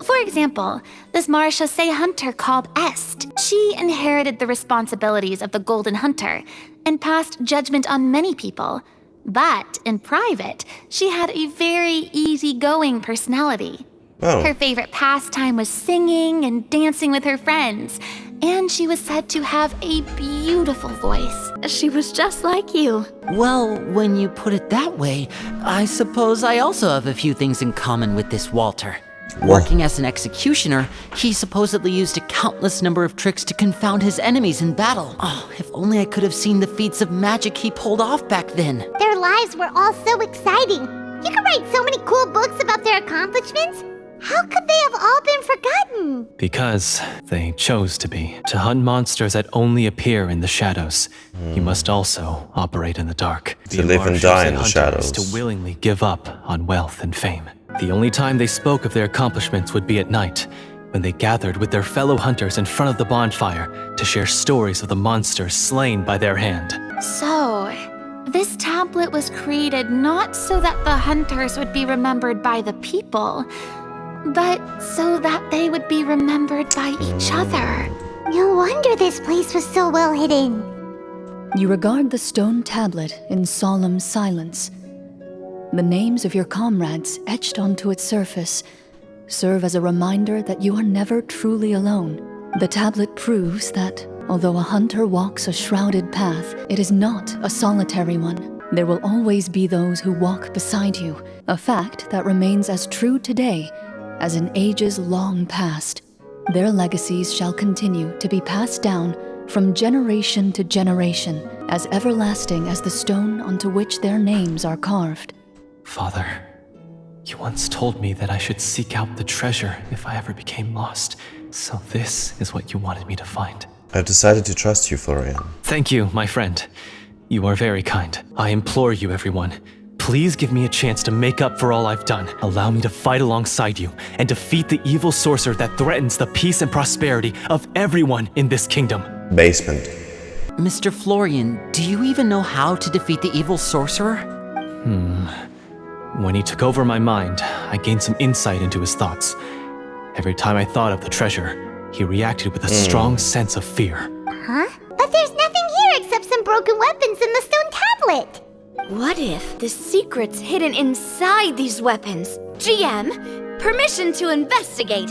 [SPEAKER 6] For example, this Marechaussee Hunter called Est. She inherited the responsibilities of the Golden Hunter and passed judgment on many people. But in private, she had a very easygoing personality.
[SPEAKER 1] Oh.
[SPEAKER 6] Her favorite pastime was singing and dancing with her friends, and she was said to have a beautiful voice.
[SPEAKER 3] She was just like you.
[SPEAKER 5] Well, when you put it that way, I suppose I also have a few things in common with this Walter. Working as an executioner, he supposedly used a countless number of tricks to confound his enemies in battle. Oh, if only I could have seen the feats of magic he pulled off back then.
[SPEAKER 11] Their lives were all so exciting. You could write so many cool books about their accomplishments. How could they have all been forgotten?
[SPEAKER 8] Because they chose to be. To hunt monsters that only appear in the shadows, you must also operate in the dark.
[SPEAKER 1] To live and die in the shadows.
[SPEAKER 8] To willingly give up on wealth and fame. The only time they spoke of their accomplishments would be at night, when they gathered with their fellow hunters in front of the bonfire to share stories of the monsters slain by their hand.
[SPEAKER 6] So, this tablet was created not so that the hunters would be remembered by the people, but so that they would be remembered by each other.
[SPEAKER 11] No wonder this place was so well hidden.
[SPEAKER 4] You regard the stone tablet in solemn silence. The names of your comrades etched onto its surface serve as a reminder that you are never truly alone. The tablet proves that, although a hunter walks a shrouded path, it is not a solitary one. There will always be those who walk beside you, a fact that remains as true today as in ages long past. Their legacies shall continue to be passed down from generation to generation, as everlasting as the stone onto which their names are carved.
[SPEAKER 8] Father, you once told me that I should seek out the treasure if I ever became lost, so this is what you wanted me to find.
[SPEAKER 1] I've decided to trust you, Florian.
[SPEAKER 8] Thank you, my friend. You are very kind. I implore you, everyone. Please give me a chance to make up for all I've done. Allow me to fight alongside you and defeat the evil sorcerer that threatens the peace and prosperity of everyone in this kingdom.
[SPEAKER 1] Basement.
[SPEAKER 5] Mr. Florian, do you even know how to defeat the evil sorcerer?
[SPEAKER 8] When he took over my mind, I gained some insight into his thoughts. Every time I thought of the treasure, he reacted with a strong sense of fear.
[SPEAKER 11] Huh? But there's nothing here except some broken weapons in the stone tablet.
[SPEAKER 3] What if the secret's hidden inside these weapons? GM, permission to investigate.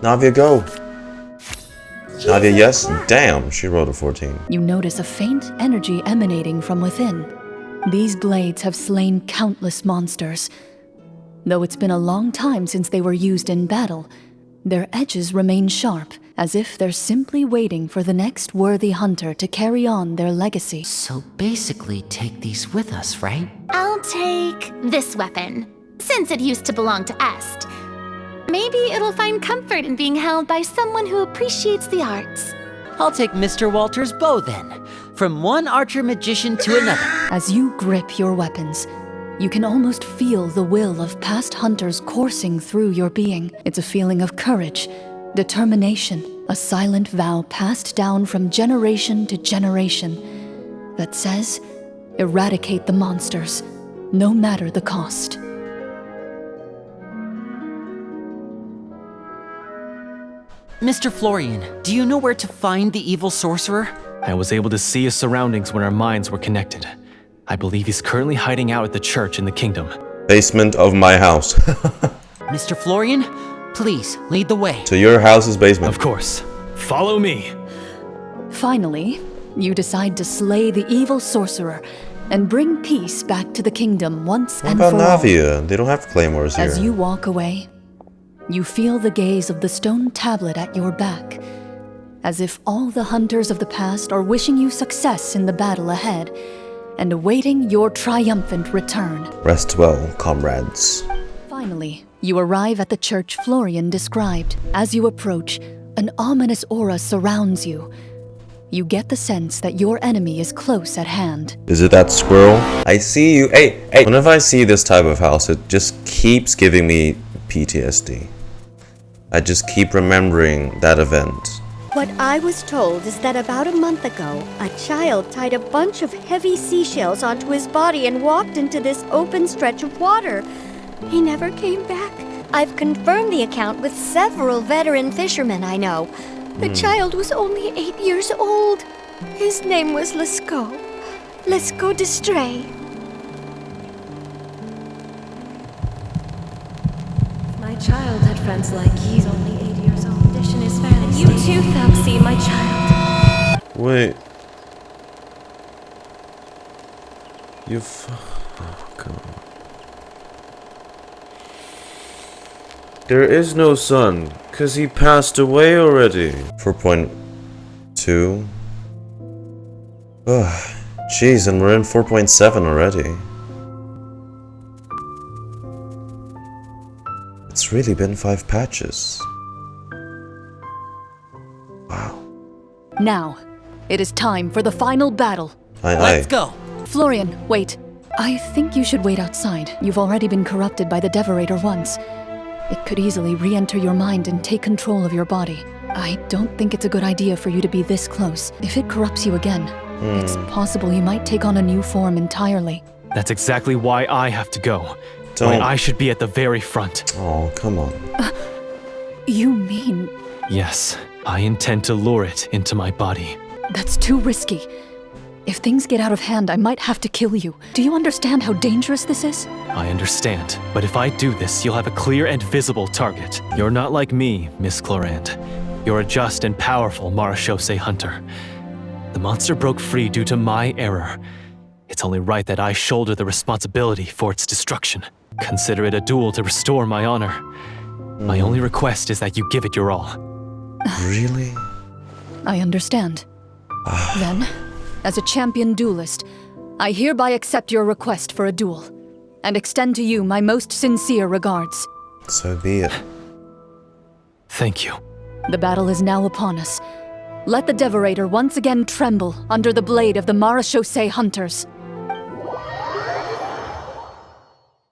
[SPEAKER 1] Navia, go. Navia, yes? Damn, she rolled a 14.
[SPEAKER 4] You notice a faint energy emanating from within. These blades have slain countless monsters. Though it's been a long time since they were used in battle, their edges remain sharp, as if they're simply waiting for the next worthy hunter to carry on their legacy.
[SPEAKER 5] So basically take these with us, right?
[SPEAKER 6] I'll take this weapon, since it used to belong to Est. Maybe it'll find comfort in being held by someone who appreciates the arts.
[SPEAKER 5] I'll take Mr. Walter's bow then, from one archer magician to another.
[SPEAKER 4] As you grip your weapons, you can almost feel the will of past hunters coursing through your being. It's a feeling of courage, determination, a silent vow passed down from generation to generation that says, eradicate the monsters, no matter the cost.
[SPEAKER 5] Mr. Florian, do you know where to find the evil sorcerer?
[SPEAKER 8] I was able to see his surroundings when our minds were connected. I believe he's currently hiding out at the church in the kingdom.
[SPEAKER 1] Basement of my house.
[SPEAKER 5] Mr. Florian, please lead the way.
[SPEAKER 1] To your house's basement.
[SPEAKER 8] Of course. Follow me.
[SPEAKER 4] Finally, you decide to slay the evil sorcerer and bring peace back to the kingdom once and for all.
[SPEAKER 1] What about Navia? They don't have claymores here.
[SPEAKER 4] As you walk away, you feel the gaze of the stone tablet at your back, as if all the hunters of the past are wishing you success in the battle ahead and awaiting your triumphant return.
[SPEAKER 1] Rest well, comrades.
[SPEAKER 4] Finally, you arrive at the church Florian described. As you approach, an ominous aura surrounds you. You get the sense that your enemy is close at hand.
[SPEAKER 1] Is it that squirrel? I see you. Hey! Whenever I see this type of house, it just keeps giving me PTSD. I just keep remembering that event.
[SPEAKER 14] What I was told is that about a month ago, a child tied a bunch of heavy seashells onto his body and walked into this open stretch of water. He never came back. I've confirmed the account with several veteran fishermen I know. The child was only 8 years old. His name was Lescaut. Lescaut Distray.
[SPEAKER 15] My child had friends like you. He's only 8 years old. Condition is fairly stable. You too, Phelpsy, my child.
[SPEAKER 1] Wait. Oh, God. There is no son, cause he passed away already. 4.2. Ugh. Jeez, and we're in 4.7 already. It's really been 5 patches. Wow.
[SPEAKER 4] Now, it is time for the final battle.
[SPEAKER 5] Let's go.
[SPEAKER 4] Florian, wait. I think you should wait outside. You've already been corrupted by the Devorator once. It could easily re-enter your mind and take control of your body. I don't think it's a good idea for you to be this close. If it corrupts you again, it's possible you might take on a new form entirely.
[SPEAKER 8] That's exactly why I have to go. Why I should be at the very front.
[SPEAKER 1] Oh, come on.
[SPEAKER 4] You mean...
[SPEAKER 8] Yes, I intend to lure it into my body.
[SPEAKER 4] That's too risky. If things get out of hand, I might have to kill you. Do you understand how dangerous this is?
[SPEAKER 8] I understand, but if I do this, you'll have a clear and visible target. You're not like me, Miss Clorinde. You're a just and powerful Marechaussee Hunter. The monster broke free due to my error. It's only right that I shoulder the responsibility for its destruction. Consider it a duel to restore my honor. My only request is that you give it your all.
[SPEAKER 1] Really?
[SPEAKER 4] I understand. Then, as a champion duelist, I hereby accept your request for a duel, and extend to you my most sincere regards.
[SPEAKER 1] So be it.
[SPEAKER 8] Thank you.
[SPEAKER 4] The battle is now upon us. Let the Devorator once again tremble under the blade of the Marechaussee Hunters.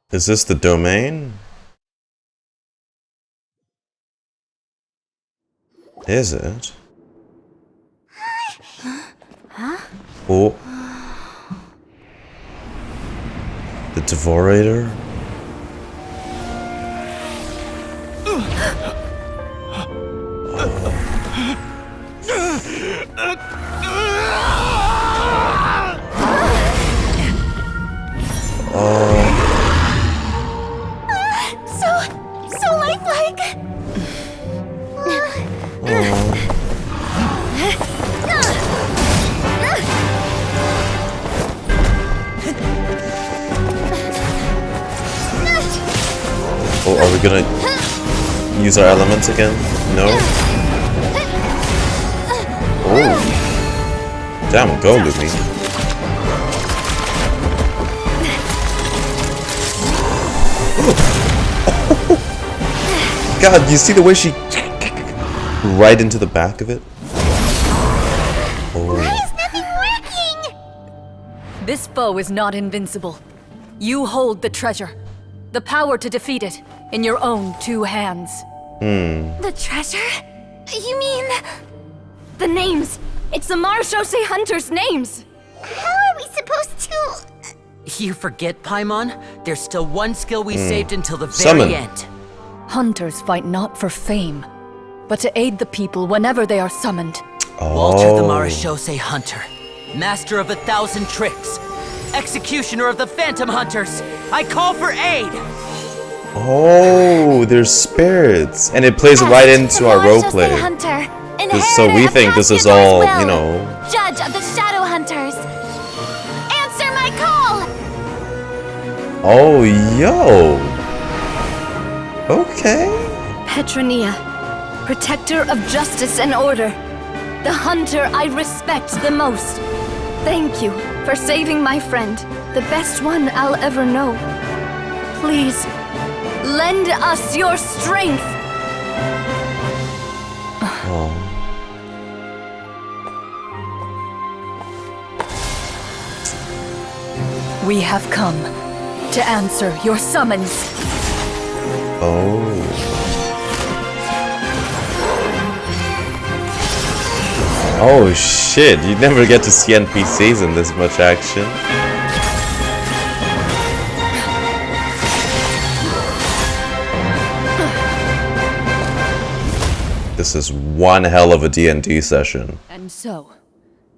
[SPEAKER 1] Is this the domain? Is it? Oh. The Devorator?
[SPEAKER 11] So lifelike.
[SPEAKER 1] Oh, are we gonna use our elements again? No? Oh. Damn, go, Lumi. God, you see the way she... right into the back of it? Oh.
[SPEAKER 11] Why is nothing working?
[SPEAKER 4] This foe is not invincible. You hold the treasure. The power to defeat it in your own 2 hands.
[SPEAKER 6] The treasure? You mean... The names! It's the Marechaussee Hunters' names!
[SPEAKER 11] How are we supposed to...
[SPEAKER 5] You forget, Paimon? There's still one skill we saved until the
[SPEAKER 1] Summon.
[SPEAKER 5] very end.
[SPEAKER 4] Hunters fight not for fame, but to aid the people whenever they are summoned.
[SPEAKER 5] Walter the Marechaussee Hunter, master of 1,000 tricks, executioner of the Phantom Hunters, I call for aid!
[SPEAKER 1] Oh, there's spirits. And it plays right into our roleplay. So we think this is all, you know...
[SPEAKER 6] Judge of the Shadow Hunters! Answer my call!
[SPEAKER 1] Oh, yo! Okay.
[SPEAKER 6] Petronia, protector of justice and order. The hunter I respect the most. Thank you for saving my friend, the best one I'll ever know. Please, lend us your strength!
[SPEAKER 1] Oh.
[SPEAKER 4] We have come to answer your summons.
[SPEAKER 1] Oh. Oh shit, you never get to see NPCs in this much action. This is one hell of a D&D session.
[SPEAKER 4] And so,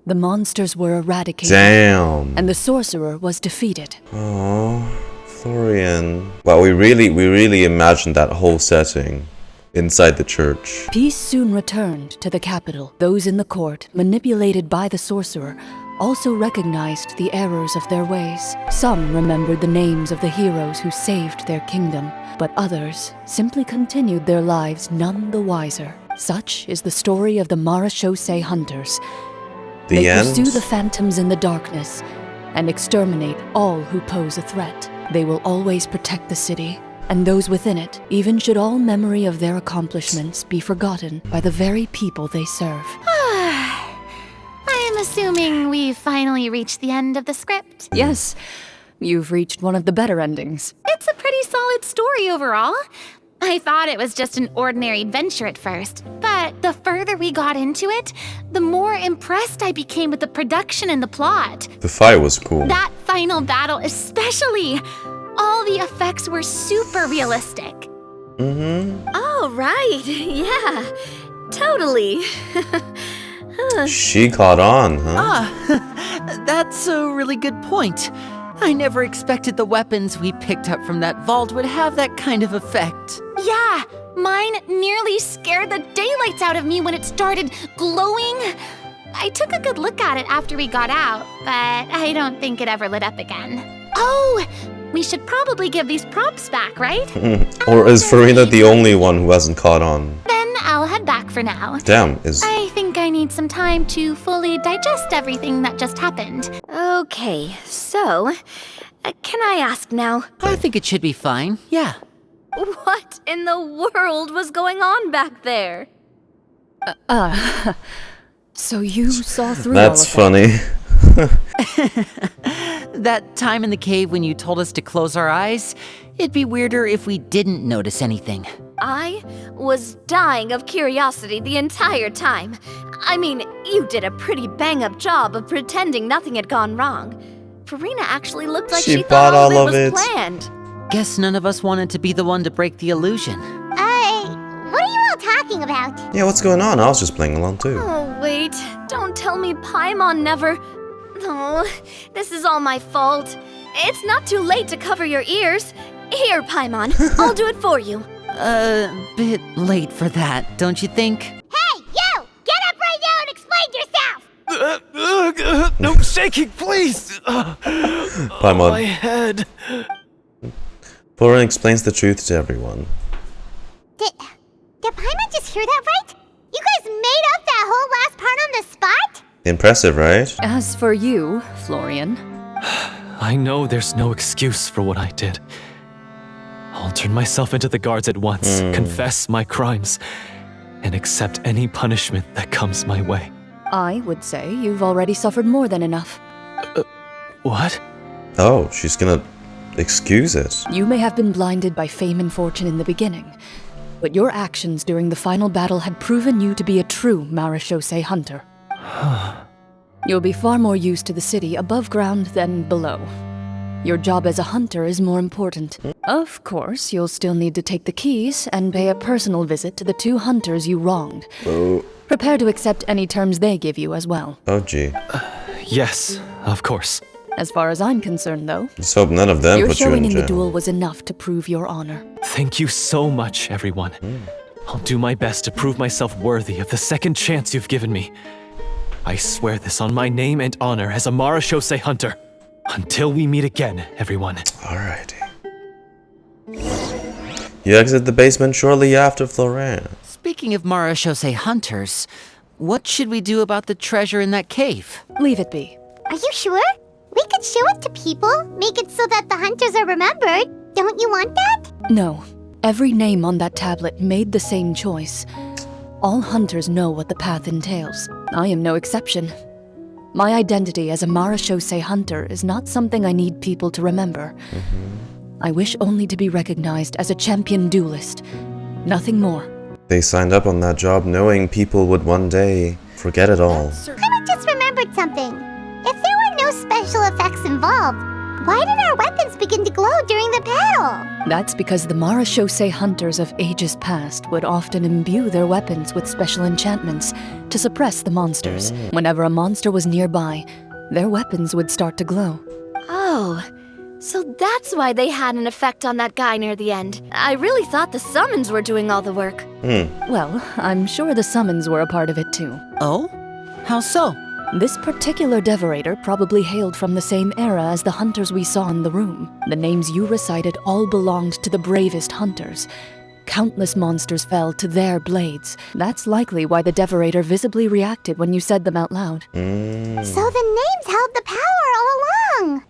[SPEAKER 4] the monsters were eradicated.
[SPEAKER 1] Damn.
[SPEAKER 4] And the sorcerer was defeated.
[SPEAKER 1] Oh, Florian. Well, we really imagined that whole setting inside the church.
[SPEAKER 4] Peace soon returned to the capital. Those in the court, manipulated by the sorcerer, also recognized the errors of their ways. Some remembered the names of the heroes who saved their kingdom, but others simply continued their lives none the wiser. Such is the story of the Marechaussee Hunters. They pursue the phantoms in the darkness and exterminate all who pose a threat. They will always protect the city and those within it, even should all memory of their accomplishments be forgotten by the very people they serve.
[SPEAKER 6] I'm assuming we've finally reached the end of the script.
[SPEAKER 4] Yes, you've reached one of the better endings.
[SPEAKER 6] It's a pretty solid story overall. I thought it was just an ordinary adventure at first, but the further we got into it, the more impressed I became with the production and the plot.
[SPEAKER 1] The fight was cool.
[SPEAKER 6] That final battle especially. All the effects were super realistic.
[SPEAKER 14] Oh, right. Yeah, totally.
[SPEAKER 1] She caught on, huh?
[SPEAKER 5] That's a really good point. I never expected the weapons we picked up from that vault would have that kind of effect.
[SPEAKER 6] Yeah, mine nearly scared the daylights out of me when it started glowing. I took a good look at it after we got out, but I don't think it ever lit up again. Oh, we should probably give these props back, right?
[SPEAKER 1] Or is Freminet the only one who hasn't caught on?
[SPEAKER 6] Then I'll head back for now.
[SPEAKER 1] Damn, is...
[SPEAKER 6] I think I need some time to fully digest everything that just happened.
[SPEAKER 14] Okay, so, can I ask now?
[SPEAKER 5] I think it should be fine, yeah.
[SPEAKER 14] What in the world was going on back there?
[SPEAKER 4] So you saw through
[SPEAKER 1] That's funny.
[SPEAKER 5] That time in the cave when you told us to close our eyes, it'd be weirder if we didn't notice anything.
[SPEAKER 14] I was dying of curiosity the entire time. I mean, you did a pretty bang-up job of pretending nothing had gone wrong. Freminet actually looked like she thought all of it was planned.
[SPEAKER 5] Guess none of us wanted to be the one to break the illusion.
[SPEAKER 11] What are you all talking about?
[SPEAKER 1] Yeah, what's going on? I was just playing along too.
[SPEAKER 14] Oh, wait. Don't tell me Paimon never... Oh, this is all my fault. It's not too late to cover your ears. Here, Paimon, I'll do it for you.
[SPEAKER 5] Bit late for that, don't you think?
[SPEAKER 11] Hey, you! Get up right now and explain yourself!
[SPEAKER 8] No shaking, please!
[SPEAKER 1] Paimon.
[SPEAKER 8] My head.
[SPEAKER 1] Clorinde explains the truth to everyone.
[SPEAKER 11] Did Paimon just hear that right? You guys made up that whole last part on the spot?
[SPEAKER 1] Impressive, right?
[SPEAKER 4] As for you, Florian...
[SPEAKER 8] I know there's no excuse for what I did. I'll turn myself into the guards at once, confess my crimes, and accept any punishment that comes my way.
[SPEAKER 4] I would say you've already suffered more than enough.
[SPEAKER 8] What?
[SPEAKER 1] Oh, she's gonna excuse it.
[SPEAKER 4] You may have been blinded by fame and fortune in the beginning, but your actions during the final battle had proven you to be a true Marechaussee Hunter. You'll be far more used to the city above ground than below. Your job as a hunter is more important. Of course, you'll still need to take the keys and pay a personal visit to the 2 hunters you wronged.
[SPEAKER 1] Oh.
[SPEAKER 4] Prepare to accept any terms they give you as well.
[SPEAKER 1] Oh, gee.
[SPEAKER 8] Yes, of course.
[SPEAKER 4] As far as I'm concerned, though,
[SPEAKER 1] Let's hope none of them
[SPEAKER 4] your
[SPEAKER 1] put you
[SPEAKER 4] showing
[SPEAKER 1] in
[SPEAKER 4] in the
[SPEAKER 1] jail.
[SPEAKER 4] duel was enough to prove your honor.
[SPEAKER 8] Thank you so much, everyone. I'll do my best to prove myself worthy of the second chance you've given me. I swear this on my name and honor as a Marechaussee Hunter. Until we meet again, everyone.
[SPEAKER 1] Alrighty. You exit the basement shortly after Florinde.
[SPEAKER 5] Speaking of Marechaussee Hunters, what should we do about the treasure in that cave?
[SPEAKER 4] Leave it be.
[SPEAKER 11] Are you sure? We could show it to people, make it so that the hunters are remembered. Don't you want that?
[SPEAKER 4] No. Every name on that tablet made the same choice. All hunters know what the path entails. I am no exception. My identity as a Marechaussee Hunter is not something I need people to remember. I wish only to be recognized as a champion duelist. Nothing more.
[SPEAKER 1] They signed up on that job knowing people would one day forget it all.
[SPEAKER 11] I just remembered something. If there were no special effects involved, why did our weapons begin to glow during the battle?
[SPEAKER 4] That's because the Marechaussee Hunters of ages past would often imbue their weapons with special enchantments to suppress the monsters. Whenever a monster was nearby, their weapons would start to glow.
[SPEAKER 14] Oh, so that's why they had an effect on that guy near the end. I really thought the summons were doing all the work.
[SPEAKER 4] Well, I'm sure the summons were a part of it too.
[SPEAKER 5] Oh? How so?
[SPEAKER 4] This particular devorator probably hailed from the same era as the hunters we saw in the room. The names you recited all belonged to the bravest hunters. Countless monsters fell to their blades. That's likely why the devorator visibly reacted when you said them out loud.
[SPEAKER 11] So the names held the power all along.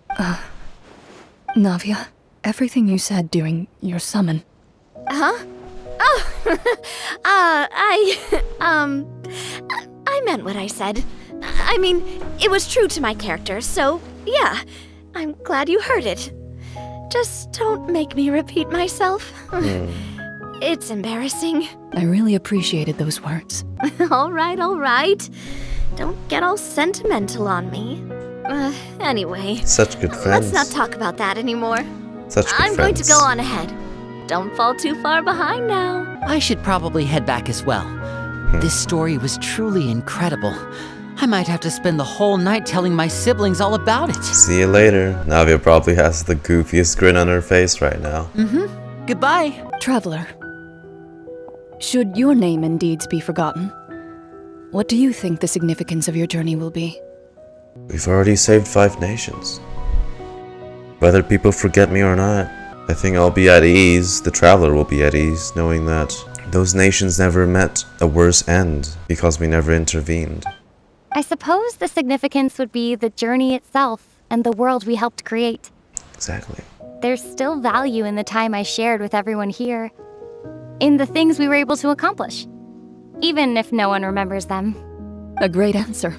[SPEAKER 4] Navia? everything you said during your summon.
[SPEAKER 3] Huh? Oh, I meant what I said. I mean, it was true to my character, so yeah, I'm glad you heard it. Just don't make me repeat myself. It's embarrassing.
[SPEAKER 4] I really appreciated those words.
[SPEAKER 3] All right. Don't get all sentimental on me. Anyway.
[SPEAKER 1] Such good friends.
[SPEAKER 3] Let's not talk about that anymore.
[SPEAKER 1] Such good
[SPEAKER 3] I'm
[SPEAKER 1] friends.
[SPEAKER 3] going to go on ahead. Don't fall too far behind now.
[SPEAKER 5] I should probably head back as well. This story was truly incredible. I might have to spend the whole night telling my siblings all about it.
[SPEAKER 1] See you later. Navia probably has the goofiest grin on her face right now.
[SPEAKER 5] Goodbye.
[SPEAKER 4] Traveler, should your name and deeds be forgotten, what do you think the significance of your journey will be?
[SPEAKER 1] We've already saved 5 nations. Whether people forget me or not, I think I'll be at ease, the traveler will be at ease, knowing that those nations never met a worse end because we never intervened.
[SPEAKER 9] I suppose the significance would be the journey itself and the world we helped create.
[SPEAKER 1] Exactly.
[SPEAKER 9] There's still value in the time I shared with everyone here, in the things we were able to accomplish, even if no one remembers them.
[SPEAKER 4] A great answer.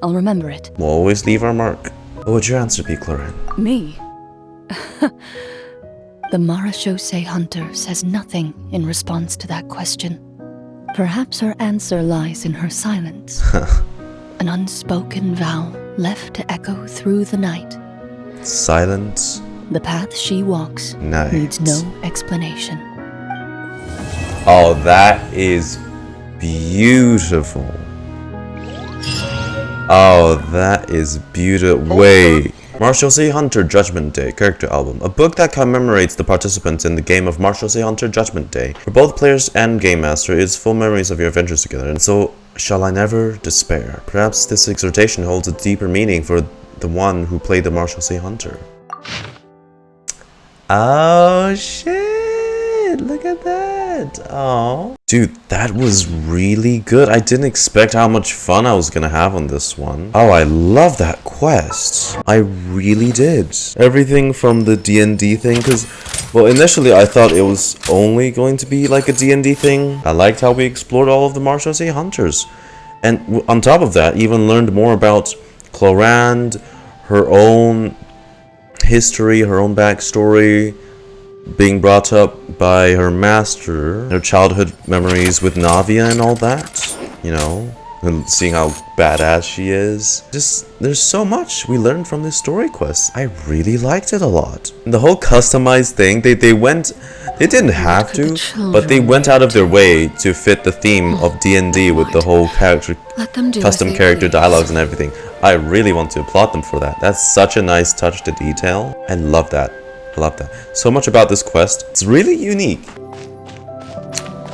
[SPEAKER 4] I'll remember it.
[SPEAKER 1] We'll always leave our mark. What would your answer be, Clorinde?
[SPEAKER 4] Me? The Marechaussee Hunter says nothing in response to that question. Perhaps her answer lies in her silence. An unspoken vow left to echo through the night.
[SPEAKER 1] Silence.
[SPEAKER 4] The path she walks needs no explanation.
[SPEAKER 1] Oh, that is beautiful. Oh, that is beautiful. Wait. Marechaussee Hunter Judgement Day Character Album. A book that commemorates the participants in the game of Marechaussee Hunter Judgement Day. For both players and Game Master, it is full memories of your adventures together, and so shall I never despair. Perhaps this exhortation holds a deeper meaning for the one who played the Marechaussee Hunter. Oh shit! Look at that! Oh, dude, that was really good. I didn't expect how much fun I was gonna have on this one. Oh, I love that quest. I really did. Everything from the D&D thing, because, well, initially I thought it was only going to be like a D&D thing. I liked how we explored all of the Marechaussee Hunters, and on top of that, even learned more about Clorinde, her own history, her own backstory, being brought up by her master, her childhood memories with Navia and all that, you know, and seeing how badass she is. Just, there's so much we learned from this story quest. I really liked it a lot. And the whole customized thing, they didn't have to, but they went out of their way to fit the theme of D&D with the whole custom character dialogues and everything. I really want to applaud them for that. That's such a nice touch to detail. I love that. I love that. So much about this quest. It's really unique.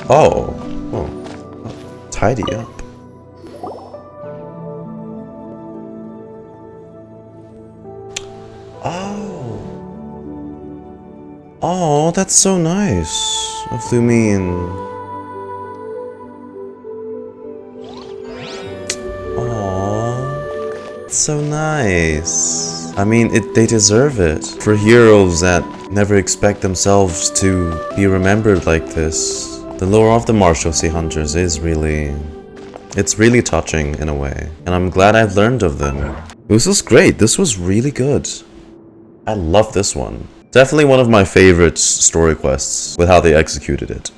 [SPEAKER 1] Oh. Tidy up. Oh, that's so nice of Lumine. Oh, it's so nice. I mean, they deserve it. For heroes that never expect themselves to be remembered like this, the lore of the Marechaussee Hunters is really... it's really touching in a way. And I'm glad I've learned of them. This was great. This was really good. I love this one. Definitely one of my favorite story quests with how they executed it.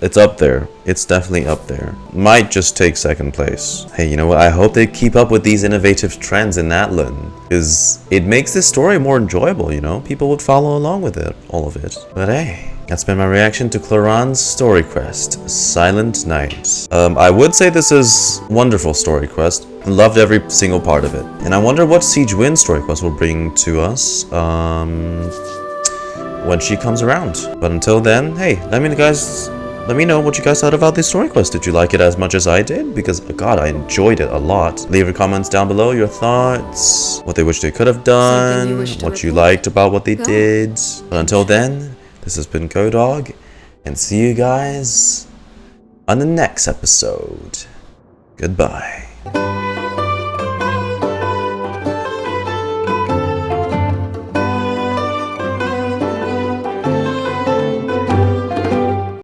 [SPEAKER 1] It's up there. It's definitely up there. Might just take second place. Hey, you know what? I hope they keep up with these innovative trends in Atlan, because it makes this story more enjoyable, you know? People would follow along with it, all of it. But hey, that's been my reaction to Clorinde's story quest, Silent Night. I would say this is a wonderful story quest. I loved every single part of it. And I wonder what Siege Wind story quest will bring to us when she comes around. But until then, hey, let me know what you guys thought about this story quest. Did you like it as much as I did? Because, God, I enjoyed it a lot. Leave your comments down below, your thoughts, what they wish they could have done, what you liked about what they did. But until then, this has been CoDog, and see you guys on the next episode. Goodbye.